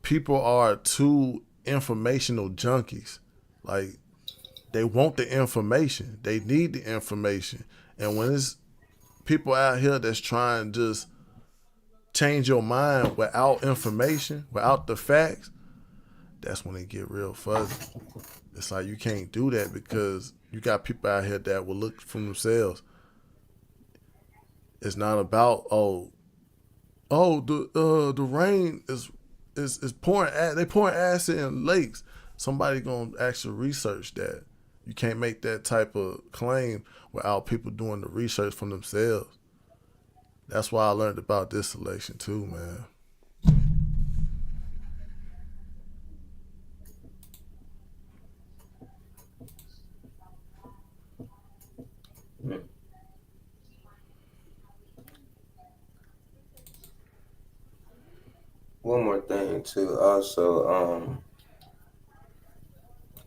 people are too informational junkies. Like, they want the information. They need the information. And when it's people out here that's trying to just change your mind without information, without the facts, that's when it get real fuzzy. It's like you can't do that because you got people out here that will look for themselves. It's not about the rain is pouring. They pouring acid in lakes. Somebody gonna actually research that. You can't make that type of claim without people doing the research for themselves. That's why I learned about this election too, man. One more thing too. Also,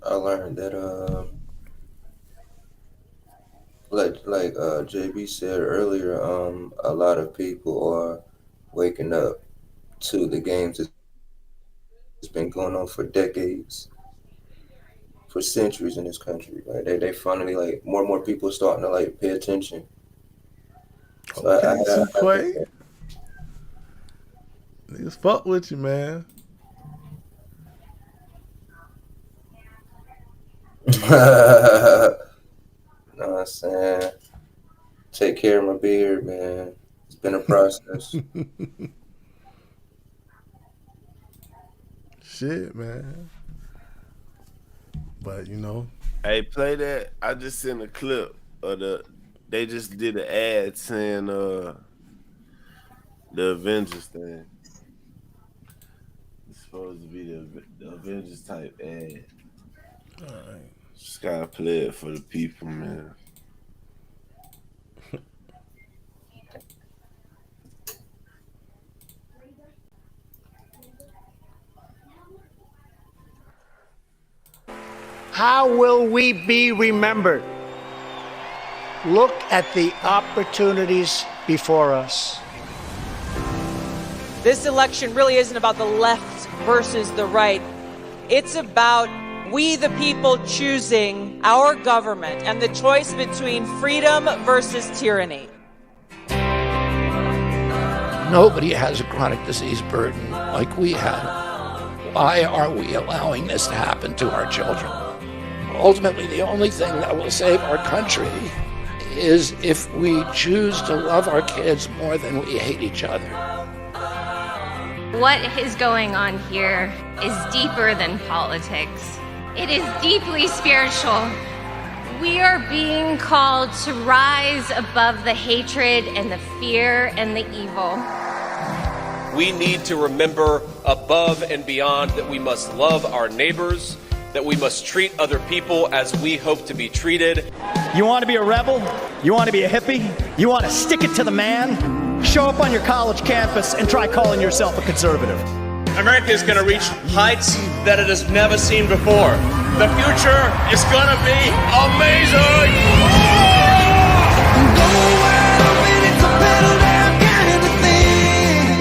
I learned that like JB said earlier, a lot of people are waking up to the games It's been going on for decades, for centuries in this country. Right? They finally like more and more people starting to like pay attention. So Okay, Quay. Niggas fuck with you, man. Know what I'm saying? Take care of my beard, man. It's been a process. Shit, man. But you know. Hey, play that. I just sent a clip of they just did an ad saying the Avengers thing. It's supposed to be the Avengers type ad. Alright. Just gotta play it for the people, man. How will we be remembered? Look at the opportunities before us. This election really isn't about the left versus the right. It's about we the people choosing our government and the choice between freedom versus tyranny. Nobody has a chronic disease burden like we have. Why are we allowing this to happen to our children? Ultimately, the only thing that will save our country is if we choose to love our kids more than we hate each other. What is going on here is deeper than politics. It is deeply spiritual. We are being called to rise above the hatred and the fear and the evil. We need to remember above and beyond that we must love our neighbors, that we must treat other people as we hope to be treated. You want to be a rebel? You want to be a hippie? You want to stick it to the man? Show up on your college campus and try calling yourself a conservative. America is going to reach heights that it has never seen before. The future is going to be amazing!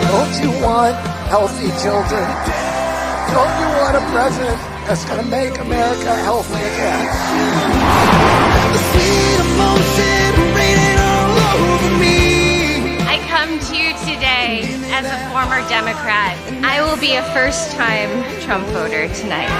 Don't you want healthy children? Don't you want a president that's going to make America healthy again? I come to you today as a former Democrat. I will be a first-time Trump voter tonight.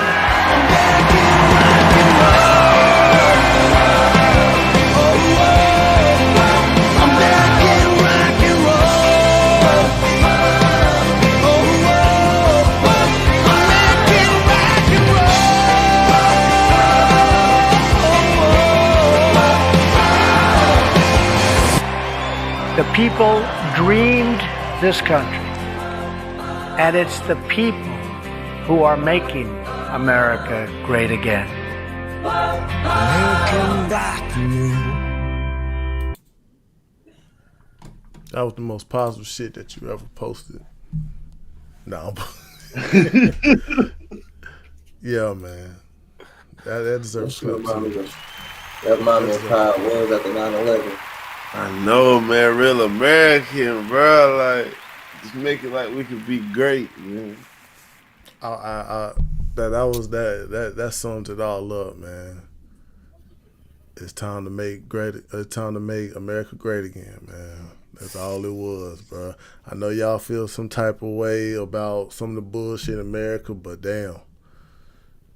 The people dreamed this country, and it's the people who are making America great again. That was the most positive shit that you ever posted. No. Yeah, man. That deserves a clap. That reminds me of how it was after 9/11. I know, man. Real American, bro. Like, just make it like we could be great, man. That sums it all up, man. It's time to make America great again, man. That's all it was, bro. I know y'all feel some type of way about some of the bullshit in America, but damn,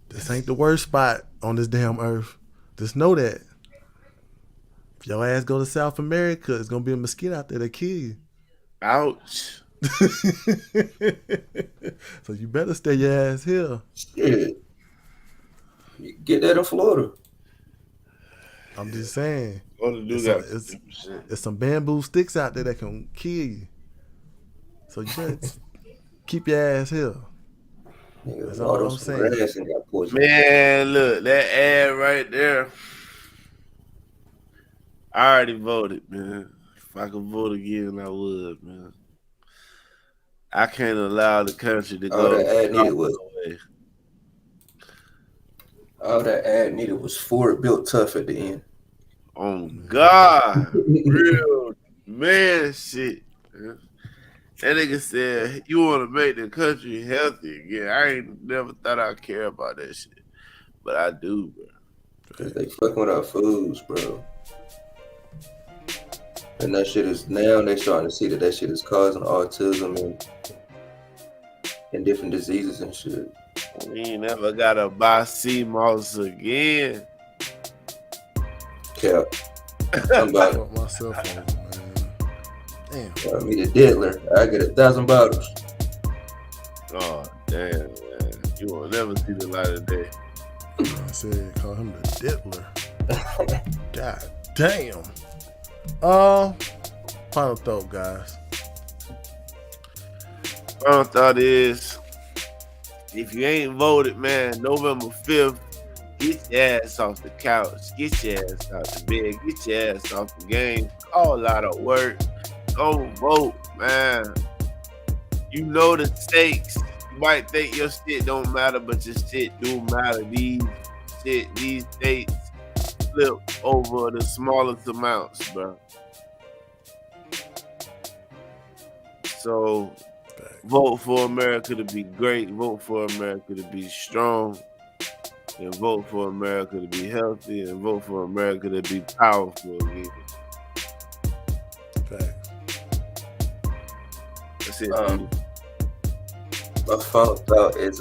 this ain't the worst spot on this damn earth. Just know that. If your ass go to South America, it's gonna be a mosquito out there that kill you. Ouch. So you better stay your ass here. Shit. You get that in Florida. I'm just saying. It's some bamboo sticks out there that can kill you. So you better keep your ass here. That's all I'm saying. Man, look, that ad right there. I already voted, man. If I could vote again, I would, man. I can't allow the country to go. All that ad needed was Ford built tough at the end. Oh God, real man shit. Man. That nigga said, you want to make the country healthy again. I ain't never thought I'd care about that shit. But I do, bro. Because they fucking with our foods, bro. And that shit is, now they starting to see that shit is causing autism and different diseases and shit. We ain't never got to buy sea moss again. Cap. I'm about Fuck myself over, man. Damn. I mean, the diddler. I get 1,000 bottles. Oh, damn, man. You will never see the light of day. I said, call him the diddler. God damn. Final thought, guys. Final thought is, if you ain't voted, man, November 5th, get your ass off the couch. Get your ass out the bed. Get your ass off the game. All out of work. Go vote, man. You know the stakes. You might think your shit don't matter, but your shit do matter. These states flip over the smallest amounts, bro. So vote for America to be great. Vote for America to be strong. And vote for America to be healthy. And vote for America to be powerful again. Facts. That's it. My final thought is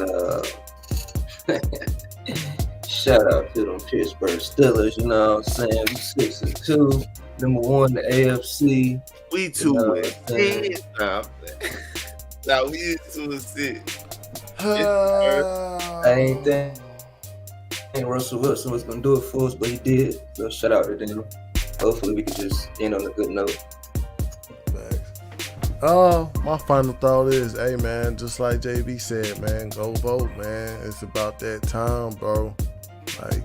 shout out to them Pittsburgh Steelers, you know what I'm saying? We 6-2, number 1 in the AFC. We 2-6. Now we 2-6. I ain't think Russell Wilson was gonna do it for us, but he did. So shout out to them. Hopefully we can just end on a good note. My final thought is, hey man, just like JB said, man, go vote, man. It's about that time, bro. Like,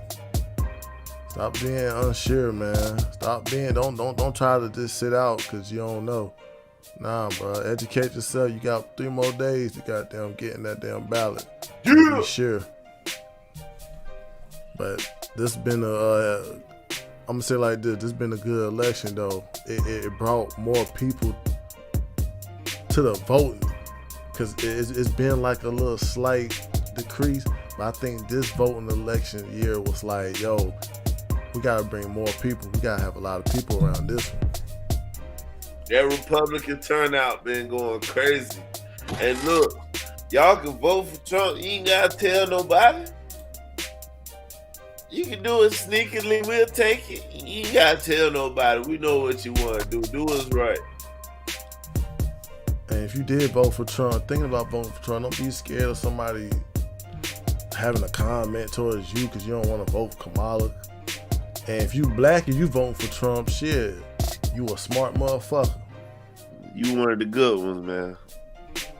stop being unsure, man. Stop being, don't try to just sit out because you don't know. Nah, bro. Educate yourself. You got 3 more days to goddamn get in that damn ballot. Yeah. Be sure. But this been I'm gonna say like this. This been a good election though. It brought more people to the voting, because it's been like a little slight decrease, but I think this voting election year was like, yo, we gotta bring more people. We gotta have a lot of people around this one. That Republican turnout been going crazy. And look, y'all can vote for Trump. You ain't gotta tell nobody. You can do it sneakily. We'll take it. You ain't gotta tell nobody. We know what you want to do. Do us right. And if you did vote for Trump, thinking about voting for Trump, don't be scared of somebody having a comment towards you because you don't want to vote for Kamala. And if you black and you voting for Trump, shit, you a smart motherfucker. You one of the good ones, man.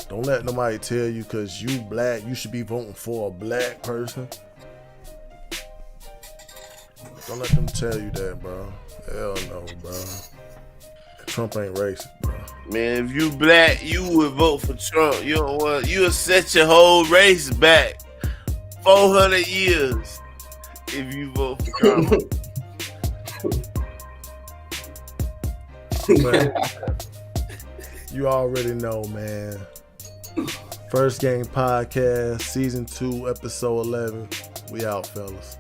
Don't let nobody tell you because you black, you should be voting for a black person. Don't let them tell you that, bro. Hell no, bro. Trump ain't racist, bro. Man, if you black, you would vote for Trump. You don't want. You'll set your whole race back 400 years if you vote for Trump. But you already know, man. First Game Podcast, Season 2, Episode 11. We out, fellas.